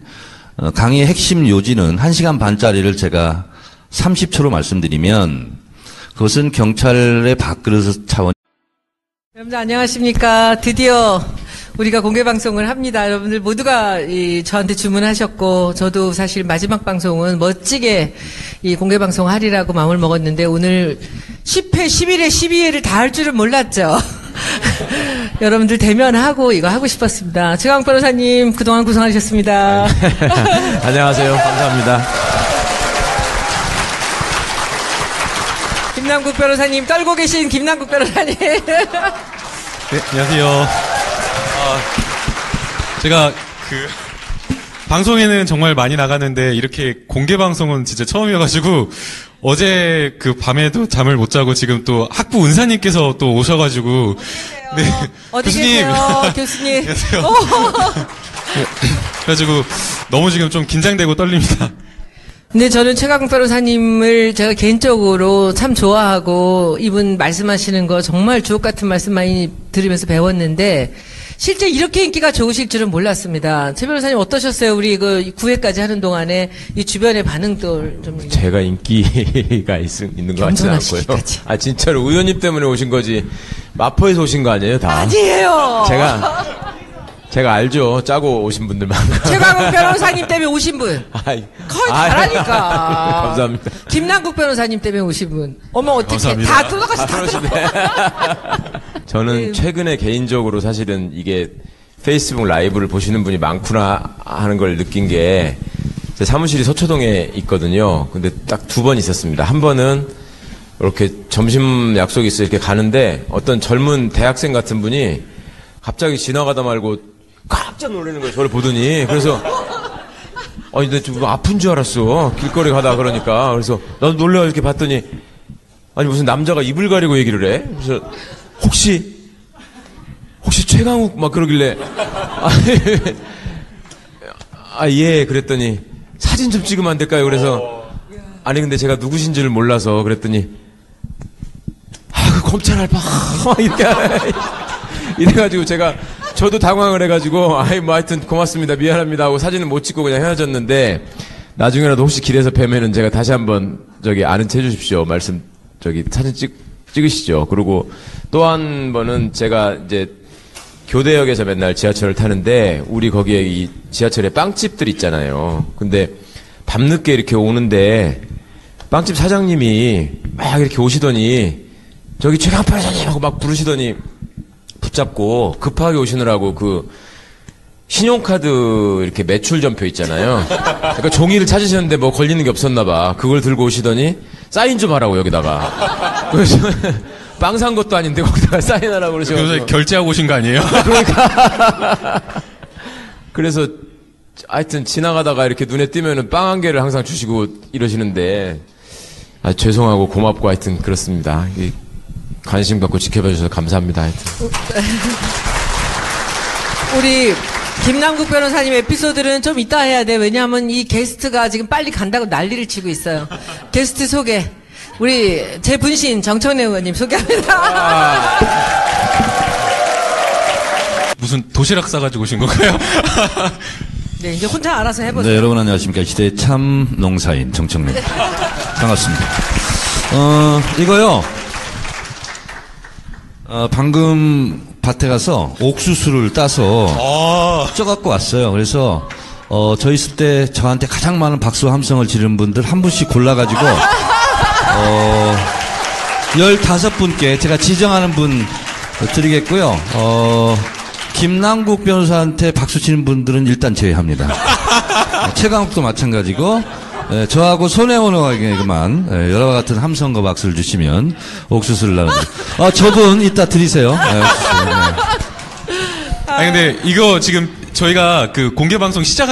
D: 강의의 핵심 요지는 1시간 반짜리를 제가 30초로 말씀드리면 그것은 경찰의 밥그릇 차원.
A: 여러분들 안녕하십니까. 드디어 우리가 공개방송을 합니다. 여러분들 모두가 저한테 주문하셨고, 저도 사실 마지막 방송은 멋지게 이 공개방송 하리라고 마음을 먹었는데, 오늘 10회, 11회, 12회를 다 할 줄은 몰랐죠. 여러분들 대면하고 이거 하고 싶었습니다. 최강 변호사님, 그동안 고생하셨습니다.
B: 안녕하세요. 감사합니다.
A: 김남국 변호사님, 떨고 계신 김남국 변호사님.
C: 네, 안녕하세요. 제가 방송에는 정말 많이 나가는데 이렇게 공개 방송은 진짜 처음이어가지고 어제 그 밤에도 잠을 못 자고 지금 또 학부 은사님께서 또 오셔가지고
A: 네. 어디
C: 교수님.
A: 계세요, 교수님?
C: 안녕하세요. 그래가지고 너무 지금 좀 긴장되고 떨립니다.
A: 근데 저는 최강 변호사님을 제가 개인적으로 참 좋아하고 이분 말씀하시는 거 정말 주옥 같은 말씀 많이 들으면서 배웠는데 실제 이렇게 인기가 좋으실 줄은 몰랐습니다. 최 변호사님 어떠셨어요? 우리 그 9회까지 하는 동안에 이 주변의 반응도 좀.
B: 제가 인기가 있는 것 같지 않고요. 진짜로 의원님 때문에 오신 거지. 마포에서 오신 거 아니에요, 다?
A: 아니에요.
B: 제가 알죠. 짜고 오신 분들만.
A: 최강욱 변호사님 때문에 오신 분. 거의 다라니까.
B: 감사합니다.
A: 김남국 변호사님 때문에 오신 분. 어머, 어떻게
C: 감사합니다.
A: 다 들어가시, 다 들어가.
B: 저는 최근에 개인적으로 사실은 이게 페이스북 라이브를 보시는 분이 많구나 하는 걸 느낀 게 제 사무실이 서초동에 있거든요. 근데 딱 2번 있었습니다. 한 번은 이렇게 점심 약속이 있어 이렇게 가는데 어떤 젊은 대학생 같은 분이 갑자기 지나가다 말고 깜짝 놀라는 거예요. 저를 보더니. 그래서 아니 근데 좀 아픈 줄 알았어. 길거리 가다가 그러니까. 그래서 나도 놀라 이렇게 봤더니 아니 무슨 남자가 입을 가리고 얘기를 해. 그래서 혹시 최강욱 막 그러길래 예 그랬더니 사진 좀 찍으면 안 될까요? 그래서 아니 근데 제가 누구신지를 몰라서 그랬더니 그 검찰 알바 이렇게 이래가지고 저도 당황을 해가지고 뭐 하여튼 고맙습니다 미안합니다 하고 사진은 못 찍고 그냥 헤어졌는데 나중에라도 혹시 길에서 뵈면은 제가 다시 한번 아는 체 해주십시오 말씀 사진 찍으시죠. 그리고 또 한 번은 제가 이제 교대역에서 맨날 지하철을 타는데 우리 거기에 이 지하철에 빵집들 있잖아요. 근데 밤늦게 이렇게 오는데 빵집 사장님이 막 이렇게 오시더니 저기 최강 변호사님 하고 막 부르시더니 붙잡고 급하게 오시느라고 그 신용카드 이렇게 매출 전표 있잖아요. 그러니까 종이를 찾으셨는데 뭐 걸리는 게 없었나 봐. 그걸 들고 오시더니 사인 좀 하라고 여기다가. 그래서 빵 산 것도 아닌데 거기다가 사인하라고 그러셔가지고.
C: 결제하고 오신 거 아니에요?
B: 그러니까. 그래서 하여튼 지나가다가 이렇게 눈에 띄면은 빵 한 개를 항상 주시고 이러시는데 죄송하고 고맙고 하여튼 그렇습니다. 관심 갖고 지켜봐 주셔서 감사합니다. 하여튼.
A: 우리 김남국 변호사님 에피소드는 좀 이따 해야 돼. 왜냐하면 이 게스트가 지금 빨리 간다고 난리를 치고 있어요. 게스트 소개. 우리 제 분신 정청래 의원님 소개합니다.
C: 무슨 도시락 싸가지고 오신 건가요?
A: 네, 이제 혼자 알아서 해보세요.
D: 네, 여러분 안녕하십니까. 시대의 참 농사인 정청래. 반갑습니다. 이거요. 방금 밭에 가서 옥수수를 따서 쪄갖고 왔어요. 그래서 저 있을 때 저한테 가장 많은 박수 함성을 지르는 분들 한 분씩 골라가지고 15분께 제가 지정하는 분 드리겠고요. 김남국 변호사한테 박수 치는 분들은 일단 제외합니다. 최강욱도 마찬가지고 저하고 손혜원 의원에게만 여러 같은 함성과 박수를 주시면 옥수수를 나눠드립니다. 저분 이따 드리세요. 옥수수. 네.
C: 아니 근데 이거 지금 저희가 그 공개 방송 시작